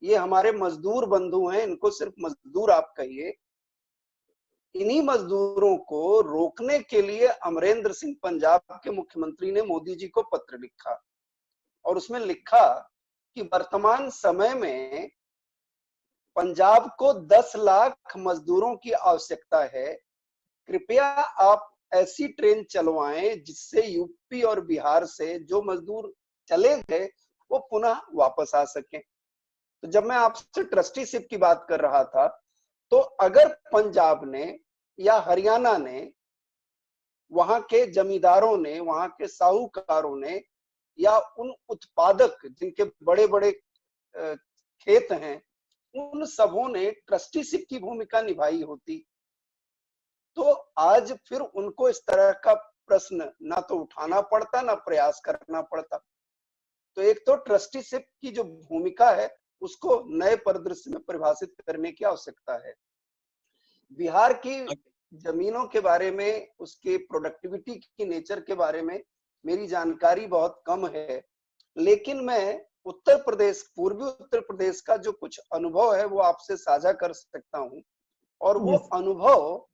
ये हमारे मजदूर बंधु हैं, इनको सिर्फ मजदूर आप कहिए। इन्हीं मजदूरों को रोकने के लिए अमरेंद्र सिंह पंजाब के मुख्यमंत्री ने मोदी जी को पत्र लिखा और उसमें लिखा कि वर्तमान समय में पंजाब को 10 लाख मजदूरों की आवश्यकता है, कृपया आप ऐसी ट्रेन चलवाएं जिससे यूपी और बिहार से जो मजदूर चले गए वो पुनः वापस आ सकें। तो जब मैं आपसे ट्रस्टीशिप की बात कर रहा था, तो अगर पंजाब ने या हरियाणा ने, वहां के जमींदारों ने, वहां के साहूकारों ने या उन उत्पादक जिनके बड़े बड़े खेत हैं, उन सबों ने ट्रस्टीशिप की भूमिका निभाई होती, तो आज फिर उनको इस तरह का प्रश्न ना तो उठाना पड़ता ना प्रयास करना पड़ता। तो एक तो ट्रस्टीशिप की जो भूमिका है उसको नए परिदृश्य में परिभाषित करने की आवश्यकता है। बिहार की जमीनों के बारे में, उसके प्रोडक्टिविटी की नेचर के बारे में मेरी जानकारी बहुत कम है, लेकिन मैं उत्तर प्रदेश, पूर्वी उत्तर प्रदेश का जो कुछ अनुभव है वो आपसे साझा कर सकता हूं, और वो अनुभव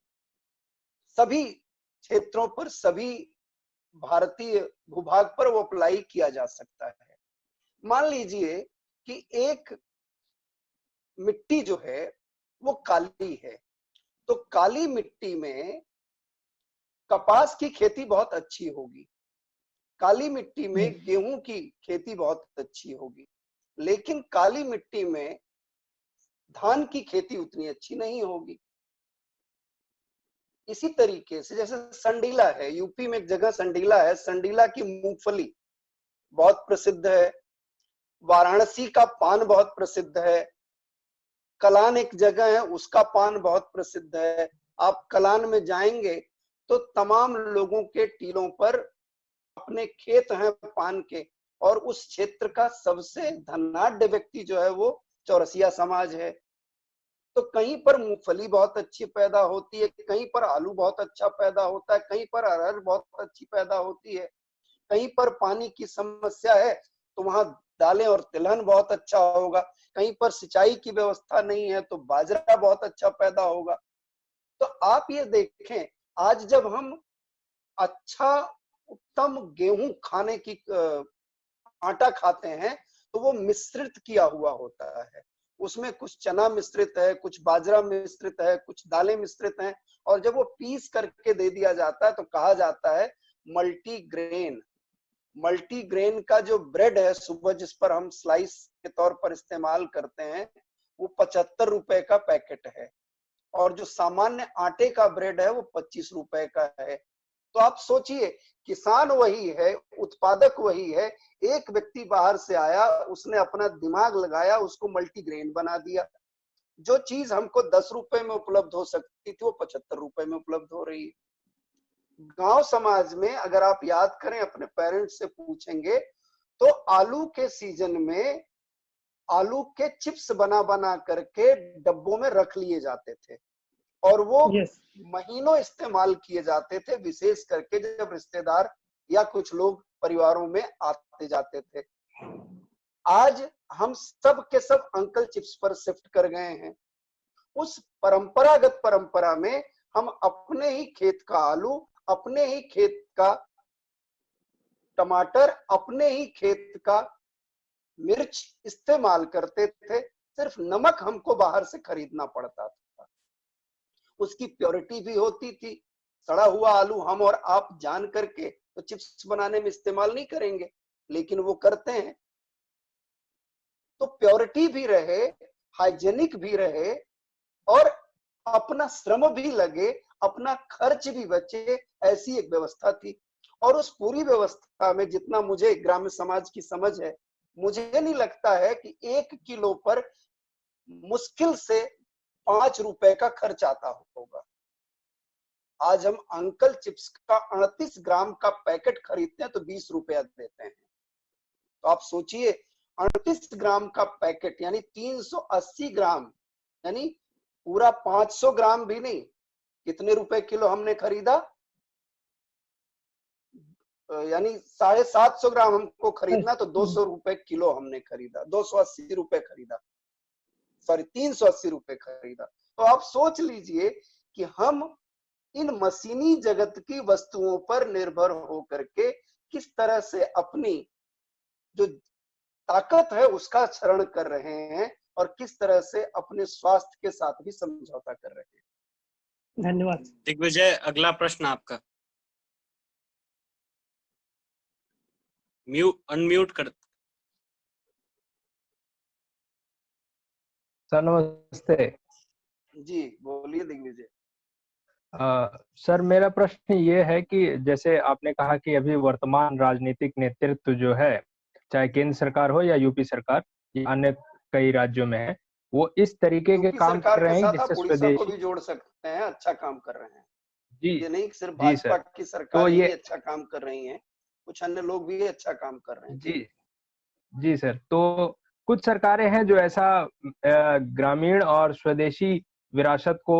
सभी क्षेत्रों पर, सभी भारतीय भूभाग पर वो अप्लाई किया जा सकता है। मान लीजिए कि एक मिट्टी जो है वो काली है, तो काली मिट्टी में कपास की खेती बहुत अच्छी होगी, काली मिट्टी में गेहूं की खेती बहुत अच्छी होगी, लेकिन काली मिट्टी में धान की खेती उतनी अच्छी नहीं होगी। इसी तरीके से जैसे संडीला है, यूपी में एक जगह संडीला है, संडीला की मूंगफली बहुत प्रसिद्ध है, वाराणसी का पान बहुत प्रसिद्ध है, कलान एक जगह है उसका पान बहुत प्रसिद्ध है। आप कलान में जाएंगे तो तमाम लोगों के टीलों पर अपने खेत हैं पान के, और उस क्षेत्र का सबसे धनाढ्य व्यक्ति जो है वो चौरसिया समाज है। तो कहीं पर मूंगफली बहुत अच्छी पैदा होती है, कहीं पर आलू बहुत अच्छा पैदा होता है, कहीं पर अरहर बहुत अच्छी पैदा होती है, कहीं पर पानी की समस्या है तो वहां दालें और तिलहन बहुत अच्छा होगा, कहीं पर सिंचाई की व्यवस्था नहीं है तो बाजरा बहुत अच्छा पैदा होगा। तो आप ये देखें, आज जब हम अच्छा उत्तम गेहूं खाने की आटा खाते हैं तो वो मिश्रित किया हुआ होता है, उसमें कुछ चना मिश्रित है, कुछ बाजरा मिश्रित है, कुछ दालें मिश्रित हैं, और जब वो पीस करके दे दिया जाता है तो कहा जाता है मल्टीग्रेन। मल्टीग्रेन का जो ब्रेड है सुबह जिस पर हम स्लाइस के तौर पर इस्तेमाल करते हैं वो 75 रुपए का पैकेट है, और जो सामान्य आटे का ब्रेड है वो 25 रुपए का है। तो आप सोचिए, किसान वही है, उत्पादक वही है, एक व्यक्ति बाहर से आया, उसने अपना दिमाग लगाया, उसको मल्टीग्रेन बना दिया। जो चीज हमको 10 रुपए में उपलब्ध हो सकती थी वो 75 रुपए में उपलब्ध हो रही है। गांव समाज में अगर आप याद करें, अपने पेरेंट्स से पूछेंगे तो आलू के सीजन में आलू के चिप्स बना बना करके डब्बों में रख लिए जाते थे, और वो महीनों इस्तेमाल किए जाते थे, विशेष करके जब रिश्तेदार या कुछ लोग परिवारों में आते जाते थे। आज हम सब के सब अंकल चिप्स पर शिफ्ट कर गए हैं। उस परंपरागत परंपरा में हम अपने ही खेत का आलू, अपने ही खेत का टमाटर, अपने ही खेत का मिर्च इस्तेमाल करते थे, सिर्फ नमक हमको बाहर से खरीदना पड़ता था। उसकी प्योरिटी भी होती थी। सड़ा हुआ आलू हम और आप जान करके तो चिप्स बनाने में इस्तेमाल नहीं करेंगे, लेकिन वो करते हैं। तो प्योरिटी भी रहे, हाइजेनिक भी रहे, और अपना श्रम भी लगे, अपना खर्च भी बचे, ऐसी एक व्यवस्था थी। और उस पूरी व्यवस्था में जितना मुझे ग्राम्य समाज की समझ है, मुझे नहीं लगता है कि 1 किलो पर मुश्किल से 5 रुपए का खर्च आता होगा। आज हम अंकल चिप्स का 38 ग्राम का पैकेट खरीदते हैं तो 20 रुपया देते हैं। तो आप सोचिए, 38 ग्राम का पैकेट यानी 380 ग्राम, यानी पूरा 500 ग्राम भी नहीं, कितने रुपए किलो हमने खरीदा, यानी 750 ग्राम हमको खरीदना तो 200 रुपए किलो हमने खरीदा, 280 रुपए खरीदा, सॉरी 380 रुपए खरीदा। तो आप सोच लीजिए कि हम इन मशीनी जगत की वस्तुओं पर निर्भर होकर के किस तरह से अपनी जो ताकत है उसका क्षरण कर रहे हैं और किस तरह से अपने स्वास्थ्य के साथ भी समझौता कर रहे हैं। धन्यवाद। दिग्विजय, अगला प्रश्न आपका। अनम्यूट कर। सर नमस्ते। जी बोलिए दिग्विजय। सर मेरा प्रश्न ये है कि जैसे आपने कहा कि अभी वर्तमान राजनीतिक नेतृत्व जो है, चाहे केंद्र सरकार हो या यूपी सरकार या अन्य कई राज्यों में है, वो इस तरीके के यूपी काम कर सरकार रहे के हैं साथ आप जिससे उड़ीसा को स्वदेशी। भी जोड़ सकते हैं, अच्छा काम कर रहे हैं। जी ये नहीं कि सिर्फ जी भाजपा सर, की तो सरकार ये ही अच्छा काम कर रही है, कुछ अन्य लोग भी अच्छा काम कर रहे हैं। जी जी सर, तो कुछ सरकारें हैं जो ऐसा ग्रामीण और स्वदेशी विरासत को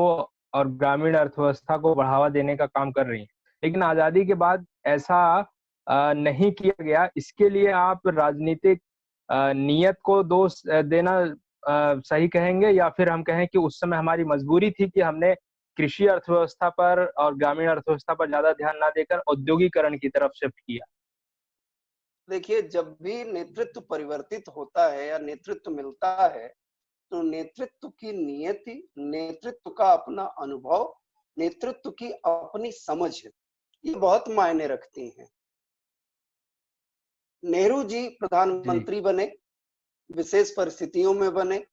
और ग्रामीण अर्थव्यवस्था को बढ़ावा देने का काम कर रही हैं, लेकिन आजादी के बाद ऐसा नहीं किया गया। इसके लिए आप राजनीतिक नियत को दोष देना सही कहेंगे, या फिर हम कहें कि उस समय हमारी मजबूरी थी कि हमने कृषि अर्थव्यवस्था पर और ग्रामीण अर्थव्यवस्था पर ज्यादा ध्यान ना देकर औद्योगिकरण की तरफ शिफ्ट किया? देखिए, जब भी नेतृत्व परिवर्तित होता है या नेतृत्व मिलता है, तो नेतृत्व की नियति, नेतृत्व का अपना अनुभव, नेतृत्व की अपनी समझ, ये बहुत मायने रखती हैं। नेहरू जी प्रधानमंत्री बने, विशेष परिस्थितियों में बने।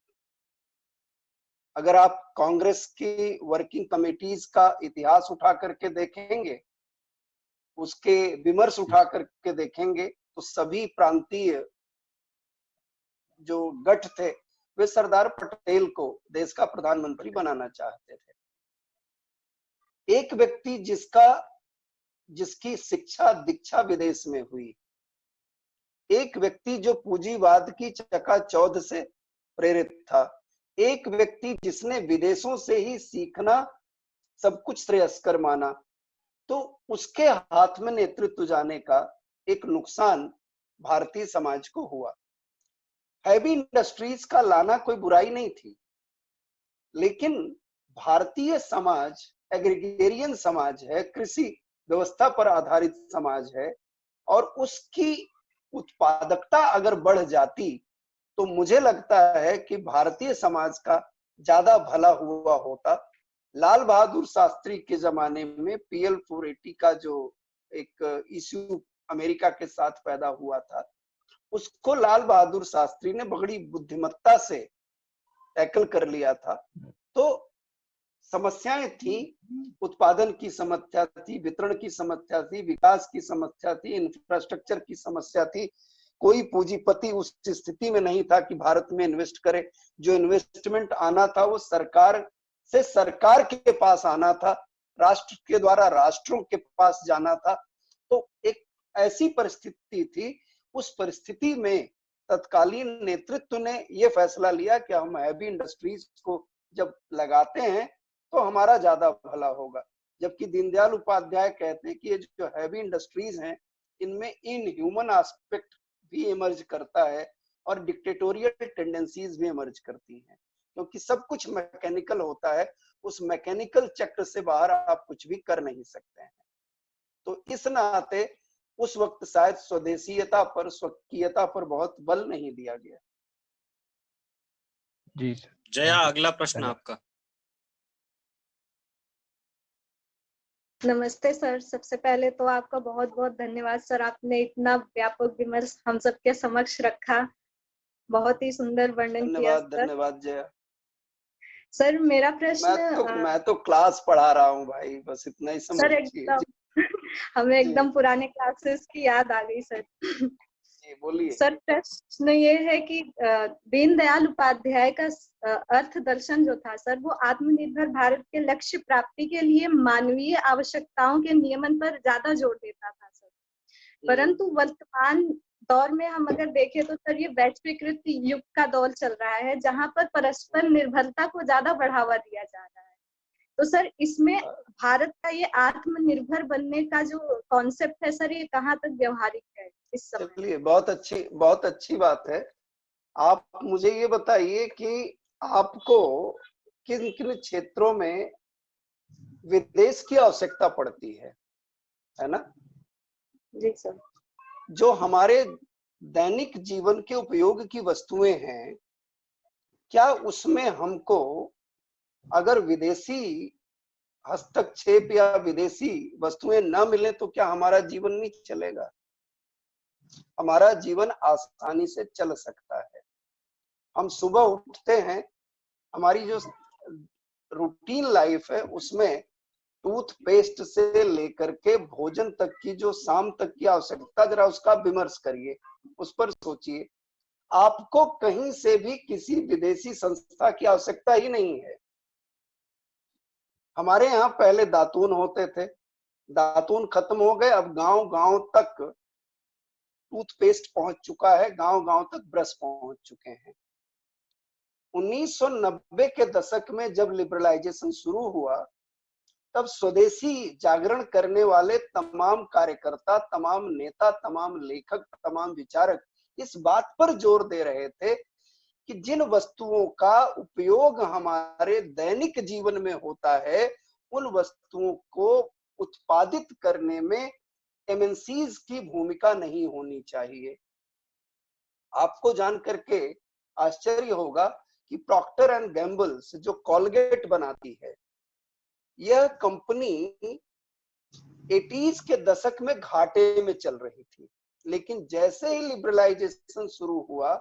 अगर आप कांग्रेस की वर्किंग कमेटीज का इतिहास उठा करके देखेंगे, उसके विमर्श उठा करके देखेंगे, तो सभी प्रांतीय जो गठ थे वे सरदार पटेल को देश का प्रधानमंत्री बनाना चाहते थे। एक व्यक्ति जिसकी शिक्षा दीक्षा विदेश में हुई, एक व्यक्ति जो पूंजीवाद की चकाचौंध से प्रेरित था, एक व्यक्ति जिसने विदेशों से ही सीखना सब कुछ श्रेयस्कर माना, तो उसके हाथ में नेतृत्व जाने का एक नुकसान भारतीय समाज को हुआ। हैवी इंडस्ट्रीज का लाना कोई बुराई नहीं थी, लेकिन भारतीय समाज एग्रीगेरियन समाज है, कृषि व्यवस्था पर आधारित समाज है, और उसकी उत्पादकता अगर बढ़ जाती तो मुझे लगता है कि भारतीय समाज का ज्यादा भला हुआ होता। लाल बहादुर शास्त्री के जमाने में PL 480 का जो एक इश्यू अमेरिका के साथ पैदा हुआ था, उसको लाल बहादुर शास्त्री ने बड़ी बुद्धिमत्ता से टैकल कर लिया था। तो समस्याएं थी, उत्पादन की समस्या थी, वितरण की समस्या थी, विकास की समस्या थी, इंफ्रास्ट्रक्चर की समस्या थी। कोई पूंजीपति उस स्थिति में नहीं था कि भारत में इन्वेस्ट करे। जो इन्वेस्टमेंट आना था वो सरकार से सरकार के पास आना था, राष्ट्र के द्वारा राष्ट्रों के पास जाना था। तो एक ऐसी परिस्थिति थी। उस परिस्थिति में तत्कालीन नेतृत्व ने यह फैसला लिया कि हम हैवी इंडस्ट्रीज को जब लगाते हैं तो हमारा ज्यादा भला होगा। जबकि दीनदयाल उपाध्याय कहते हैं कि ये जो हैवी इंडस्ट्रीज हैं, इनमें इन ह्यूमन एस्पेक्ट भी इमर्ज करता है और डिक्टेटोरियल टेंडेंसीज भी इमर्ज करती हैं, क्योंकि सब कुछ मैकेनिकल होता है। उस मैकेनिकल चक्र से बाहर आप कुछ भी कर नहीं सकते हैं। तो इस नाते उस वक्त शायद स्वदेशीयता पर, स्वकीयता पर बहुत बल नहीं दिया गया। जी सर। जया, अगला प्रश्न आपका। नमस्ते सर, सबसे पहले तो आपका बहुत बहुत धन्यवाद सर, आपने इतना व्यापक विमर्श हम सबके समक्ष रखा, बहुत ही सुंदर वर्णन किया सर। धन्यवाद जया। सर मेरा प्रश्न, मैं तो क्लास पढ़ा रहा हूँ भाई, बस इतना ही समझ सर एकदम हमें एकदम पुराने क्लासेस की याद आ गई सर। बोलिए सर। प्रश्न ये है कि दीनदयाल उपाध्याय का अर्थ दर्शन जो था सर, वो आत्मनिर्भर भारत के लक्ष्य प्राप्ति के लिए मानवीय आवश्यकताओं के नियमन पर ज्यादा जोर देता था सर। परंतु वर्तमान दौर में हम अगर देखें तो सर, ये वैश्वीकृत युग का दौर चल रहा है, जहां पर परस्पर निर्भरता को ज्यादा बढ़ावा दिया जा रहा है। तो सर, इसमें भारत का ये आत्मनिर्भर बनने का जो कॉन्सेप्ट है सर, ये कहाँ तक व्यवहारिक है इस समय? चलिए, बहुत अच्छी बात है। आप मुझे ये बताइए कि आपको किन किन क्षेत्रों में विदेश की आवश्यकता पड़ती है ना? जी सर। जो हमारे दैनिक जीवन के उपयोग की वस्तुएं हैं, क्या उसमें हमको अगर विदेशी हस्तक्षेप या विदेशी वस्तुएं न मिले तो क्या हमारा जीवन नहीं चलेगा? हमारा जीवन आसानी से चल सकता है। हम सुबह उठते हैं, हमारी जो रूटीन लाइफ है उसमें टूथपेस्ट से लेकर के भोजन तक की जो शाम तक की आवश्यकता, जरा उसका विमर्श करिए, उस पर सोचिए। आपको कहीं से भी किसी विदेशी संस्था की आवश्यकता ही नहीं है। हमारे यहाँ पहले दातून होते थे, दातून खत्म हो गए, अब गांव गांव तक टूथपेस्ट पहुंच चुका है, गांव गांव तक ब्रश पहुंच चुके हैं। 1990 के दशक में जब लिबरलाइजेशन शुरू हुआ, तब स्वदेशी जागरण करने वाले तमाम कार्यकर्ता, तमाम नेता, तमाम लेखक, तमाम विचारक इस बात पर जोर दे रहे थे कि जिन वस्तुओं का उपयोग हमारे दैनिक जीवन में होता है, उन वस्तुओं को उत्पादित करने में एमएनसीज की भूमिका नहीं होनी चाहिए। आपको जान करके आश्चर्य होगा कि प्रॉक्टर एंड गैम्बल जो कॉलगेट बनाती है, यह कंपनी 80s के दशक में घाटे में चल रही थी, लेकिन जैसे ही लिबरलाइजेशन शुरू हुआ,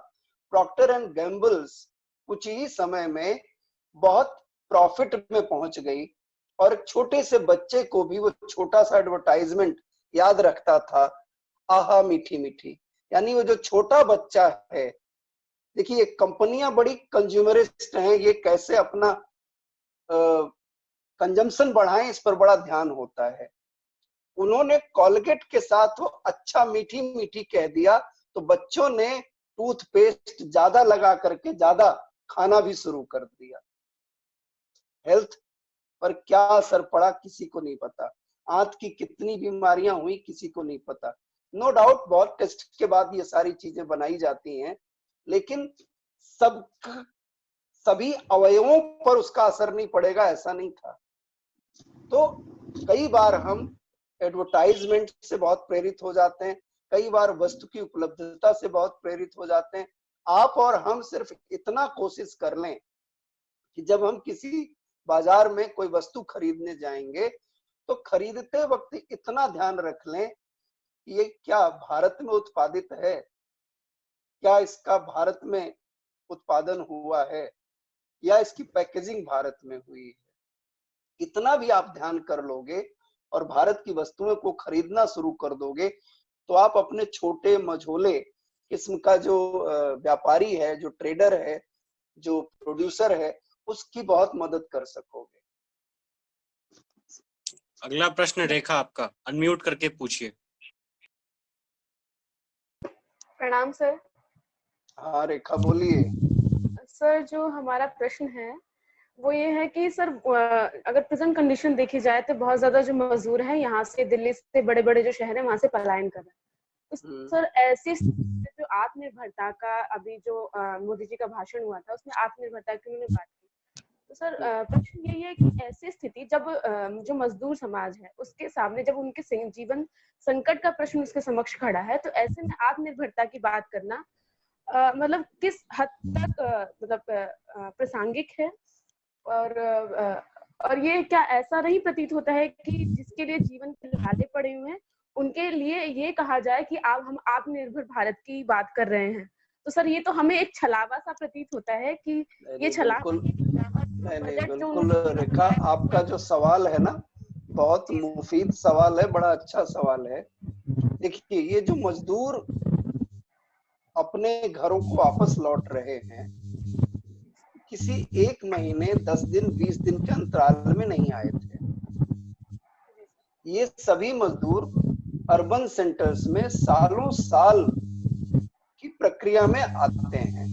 प्रॉक्टर एंड गैम्बल्स कुछ ही समय में बहुत प्रॉफिट में पहुंच गई और एक छोटे से बच्चे को भी वो छोटा सा एडवर्टाइजमेंट याद रखता था, आहा मीठी मीठी। यानी वो जो छोटा बच्चा है, देखिए कंपनियां बड़ी कंज्यूमरिस्ट हैं, ये कैसे अपना कंजम्पशन बढ़ाएं, इस पर बड़ा ध्यान होता है। उन्होंने कॉलगेट के साथ वो अच्छा मीठी मीठी कह दिया, तो बच्चों ने टूथपेस्ट ज्यादा लगा करके ज्यादा खाना भी शुरू कर दिया। हेल्थ पर क्या असर पड़ा किसी को नहीं पता, आंत की कितनी बीमारियां हुई किसी को नहीं पता। नो डाउट बहुत टेस्ट के बाद ये सारी चीजें बनाई जाती हैं, लेकिन सभी अवयवों पर उसका असर नहीं पड़ेगा, ऐसा नहीं था। तो कई बार हम एडवर्टाइजमेंट से बहुत प्रेरित हो जाते हैं, कई बार वस्तु की उपलब्धता से बहुत प्रेरित हो जाते हैं। आप और हम सिर्फ इतना कोशिश कर लें कि जब हम किसी बाजार में कोई वस्तु खरीदने जाएंगे, तो खरीदते वक्त इतना ध्यान रख लें कि ये क्या भारत में उत्पादित है, क्या इसका भारत में उत्पादन हुआ है, या इसकी पैकेजिंग भारत में हुई है। इतना भी आप ध्यान कर लोगे और भारत की वस्तुओं को खरीदना शुरू कर दोगे, तो आप अपने छोटे मझोले किस्म का जो व्यापारी है, जो ट्रेडर है, जो प्रोड्यूसर है, उसकी बहुत मदद कर सकोगे। अगला प्रश्न रेखा आपका, अनम्यूट करके पूछिए। प्रणाम सर। हाँ रेखा बोलिए। सर जो हमारा प्रश्न है वो ये है कि सर अगर प्रेजेंट कंडीशन देखी जाए तो बहुत ज्यादा जो मजदूर हैं यहाँ से दिल्ली से बड़े बड़े जो शहर है वहां से पलायन कर रहे हैं। तो सर ऐसी जो आत्मनिर्भरता का अभी जो मोदी जी का भाषण हुआ था उसमें आत्मनिर्भरता की उन्होंने बात की, तो सर प्रश्न यही है कि ऐसी स्थिति जब जो मजदूर समाज है उसके सामने जब उनके जीवन संकट का प्रश्न उसके समक्ष खड़ा है, तो ऐसे में आत्मनिर्भरता की बात करना मतलब किस हद तक मतलब प्रासंगिक है, और ये क्या ऐसा नहीं प्रतीत होता है कि जिसके लिए जीवन के लिहाजे पड़े हुए हैं उनके लिए ये कहा जाए कि अब हम आत्मनिर्भर भारत की बात कर रहे हैं? तो सर ये तो हमें एक छलावा सा प्रतीत होता है कि ये छलावा। नहीं बिल्कुल रेखा, आपका जो सवाल है ना बहुत मुफीद सवाल है, बड़ा अच्छा सवाल है। देखिए ये जो मजदूर अपने घरों को वापस लौट रहे हैं, किसी एक महीने 10 दिन 20 दिन के अंतराल में नहीं आए थे। ये सभी मजदूर अर्बन सेंटर्स में सालों साल की प्रक्रिया में आते हैं।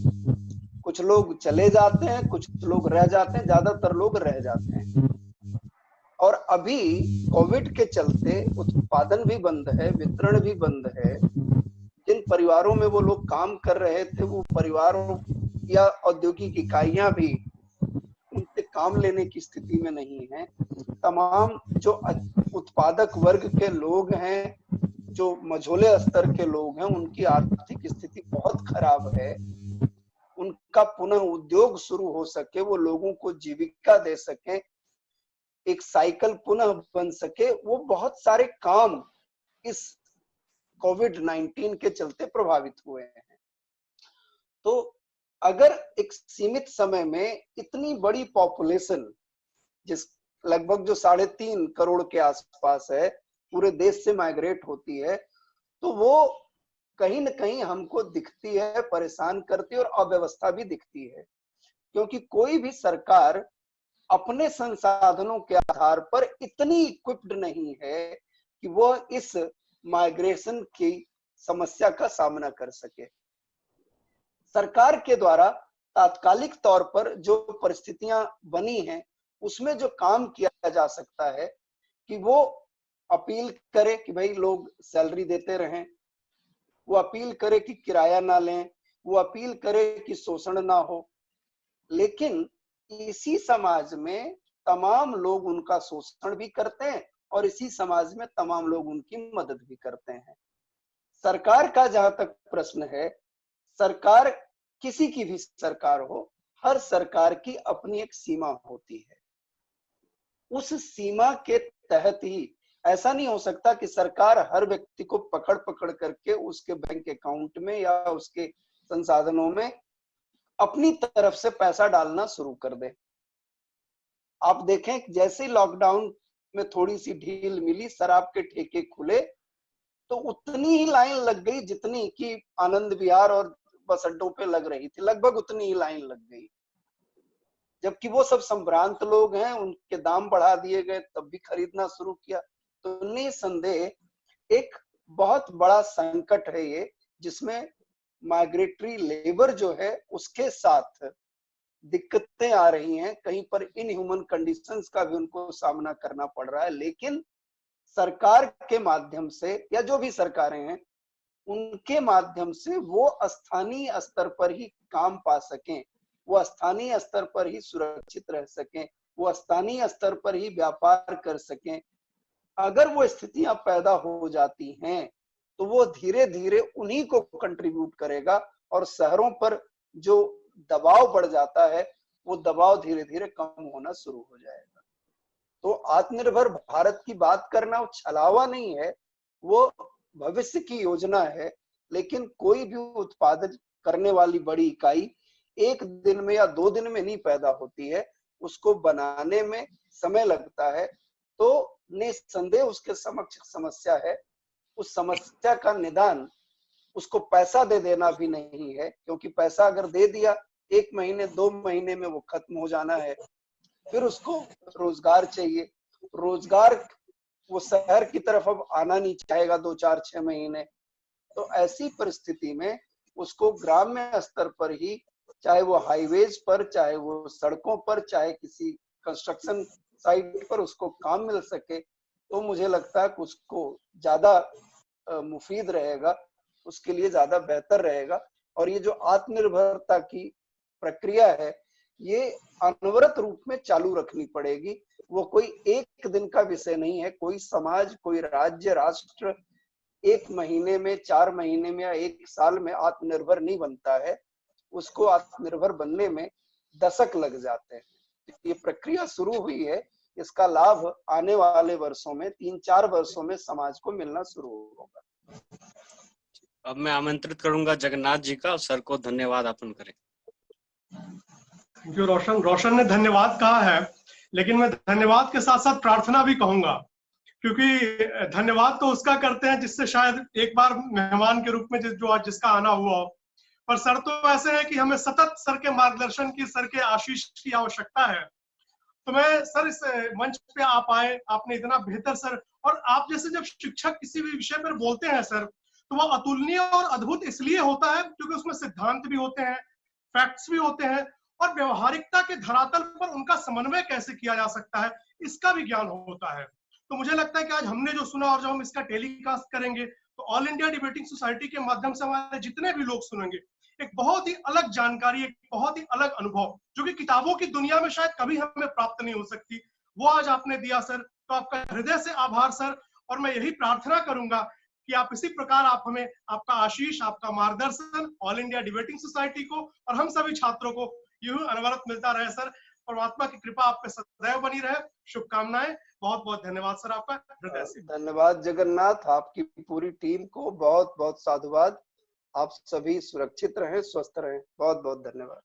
कुछ लोग चले जाते हैं, कुछ लोग रह जाते हैं, ज्यादातर लोग रह जाते हैं। और अभी कोविड के चलते उत्पादन भी बंद है, वितरण भी बंद है। जिन परिवारों में वो लोग काम कर रहे थे वो परिवारों या औद्योगिक इकाइयां भी उनसे काम लेने की स्थिति में नहीं है। तमाम जो उत्पादक वर्ग के लोग हैं, जो मझोले स्तर के लोग हैं, उनकी आर्थिक स्थिति बहुत खराब है। उनका पुनः उद्योग शुरू हो सके, वो लोगों को जीविका दे सके, एक साइकिल पुनः बन सके, वो बहुत सारे काम इस कोविड-19 के चलते प्रभावित हुए हैं। तो अगर एक सीमित समय में इतनी बड़ी पॉपुलेशन, जिस लगभग जो 3.5 करोड़ के आसपास है, पूरे देश से माइग्रेट होती है, तो वो कहीं न कहीं हमको दिखती है, परेशान करती है और अव्यवस्था भी दिखती है। क्योंकि कोई भी सरकार अपने संसाधनों के आधार पर इतनी इक्विप्ड नहीं है कि वो इस माइग्रेशन की समस्या का सामना कर सके। सरकार के द्वारा तात्कालिक तौर पर जो परिस्थितियां बनी हैं, उसमें जो काम किया जा सकता है कि वो अपील करे कि भाई लोग सैलरी देते रहें, वो अपील करे कि किराया ना लें, वो अपील करे कि शोषण ना हो। लेकिन इसी समाज में तमाम लोग उनका शोषण भी करते हैं और इसी समाज में तमाम लोग उनकी मदद भी करते हैं। सरकार का जहां तक प्रश्न है, सरकार किसी की भी सरकार हो, हर सरकार की अपनी एक सीमा होती है। उस सीमा के तहत ही ऐसा नहीं हो सकता कि सरकार हर व्यक्ति को पकड़ पकड़ करके उसके बैंक अकाउंट में या उसके संसाधनों में अपनी तरफ से पैसा डालना शुरू कर दे। आप देखें, जैसे लॉकडाउन में थोड़ी सी ढील मिली, शराब के ठेके खुले, तो उतनी ही लाइन लग गई जितनी कि आनंद विहार और बस अड्डों पे लग रही थी, लगभग उतनी ही लाइन लग गई। जबकि वो सब संभ्रांत लोग हैं, उनके दाम बढ़ा दिए गए, तब भी खरीदना शुरू किया। तो निसंदेह एक बहुत बड़ा संकट है ये, जिसमें माइग्रेटरी लेबर जो है उसके साथ दिक्कतें आ रही हैं, कहीं पर इनह्यूमन कंडीशंस का भी उनको सामना करना पड़ रहा है। लेकिन सरकार के माध्यम से या जो भी सरकारें हैं, उनके माध्यम से वो स्थानीय स्तर पर ही काम पा सकें, वो स्थानीय स्तर पर ही सुरक्षित रह सकें, वो स्थानीय स्तर पर ही व्यापार कर सकें। अगर वो स्थितियां पैदा हो जाती हैं तो वो धीरे धीरे उन्हीं को कंट्रीब्यूट करेगा और शहरों पर जो दबाव बढ़ जाता है वो दबाव धीरे धीरे कम होना शुरू हो जाएगा। तो आत्मनिर्भर भारत की बात करना वो छलावा नहीं है, वो भविष्य की योजना है। लेकिन कोई भी उत्पादन करने वाली बड़ी इकाई एक दिन में या 2 दिन में नहीं पैदा होती है, उसको बनाने में समय लगता है। तो निसंदेह उसके समक्ष समस्या है, उस समस्या का निदान उसको पैसा दे देना भी नहीं है, क्योंकि पैसा अगर दे दिया 1 महीने 2 महीने में वो खत्म हो जाना है। फिर उसको रोजगार चाहिए, रोजगार वो शहर की तरफ अब आना नहीं चाहेगा 2, 4, 6 महीने। तो ऐसी परिस्थिति में उसको ग्राम्य स्तर पर ही, चाहे वो हाईवेज पर, चाहे वो सड़कों पर, चाहे किसी कंस्ट्रक्शन साइट पर उसको काम मिल सके, तो मुझे लगता है कि उसको ज्यादा मुफीद रहेगा, उसके लिए ज्यादा बेहतर रहेगा। और ये जो आत्मनिर्भरता की प्रक्रिया है, ये अनवरत रूप में चालू रखनी पड़ेगी। वो कोई एक दिन का विषय नहीं है। कोई समाज, कोई राज्य, राष्ट्र 1 महीने में, 4 महीने में या 1 साल में आत्मनिर्भर नहीं बनता है। उसको आत्मनिर्भर बनने में दशक लग जाते हैं। ये प्रक्रिया शुरू हुई है, इसका लाभ आने वाले वर्षों में, 3-4 वर्षों में समाज को मिलना शुरू होगा। अब मैं आमंत्रित करूंगा जगन्नाथ जी का, सर को धन्यवाद अर्पण करें। जो रोशन ने धन्यवाद कहा है, लेकिन मैं धन्यवाद के साथ साथ प्रार्थना भी कहूंगा, क्योंकि धन्यवाद तो उसका करते हैं जिससे शायद एक बार मेहमान के रूप में जिसका आना हुआ हो। पर सर तो ऐसे है कि हमें सतत सर के मार्गदर्शन की, सर के आशीष की आवश्यकता है। तो मैं सर इस मंच पे आप आए, आपने इतना बेहतर सर, और आप जैसे जब शिक्षक किसी भी विषय पर बोलते हैं सर, तो वो अतुलनीय और अद्भुत इसलिए होता है क्योंकि उसमें सिद्धांत भी होते हैं, फैक्ट्स भी होते हैं, और व्यवहारिकता के धरातल पर उनका समन्वय कैसे किया जा सकता है इसका भी ज्ञान होता है। तो मुझे लगता है कि आज हमने जो सुना और जब हम इसका टेलीकास्ट करेंगे तो ऑल इंडिया डिबेटिंग सोसाइटी के माध्यम से हमारे जितने भी लोग सुनेंगे, एक बहुत ही अलग जानकारी, एक बहुत ही अलग अनुभव जो कि किताबों की दुनिया में शायद कभी हमें प्राप्त नहीं हो सकती, वो आज आपने दिया सर। तो आपका हृदय से आभार सर। और मैं यही प्रार्थना करूंगा कि आप इसी प्रकार आप हमें आपका आशीष, आपका मार्गदर्शन ऑल इंडिया डिबेटिंग सोसाइटी को और हम सभी छात्रों को यूं अनवरत मिलता रहे सर। परमात्मा की कृपा आप पे सदैव बनी रहे। शुभकामनाएं। बहुत बहुत धन्यवाद सर आपका हृदय से। धन्यवाद जगन्नाथ, आपकी पूरी टीम को बहुत बहुत साधुवाद। आप सभी सुरक्षित रहें, स्वस्थ रहें। बहुत बहुत धन्यवाद।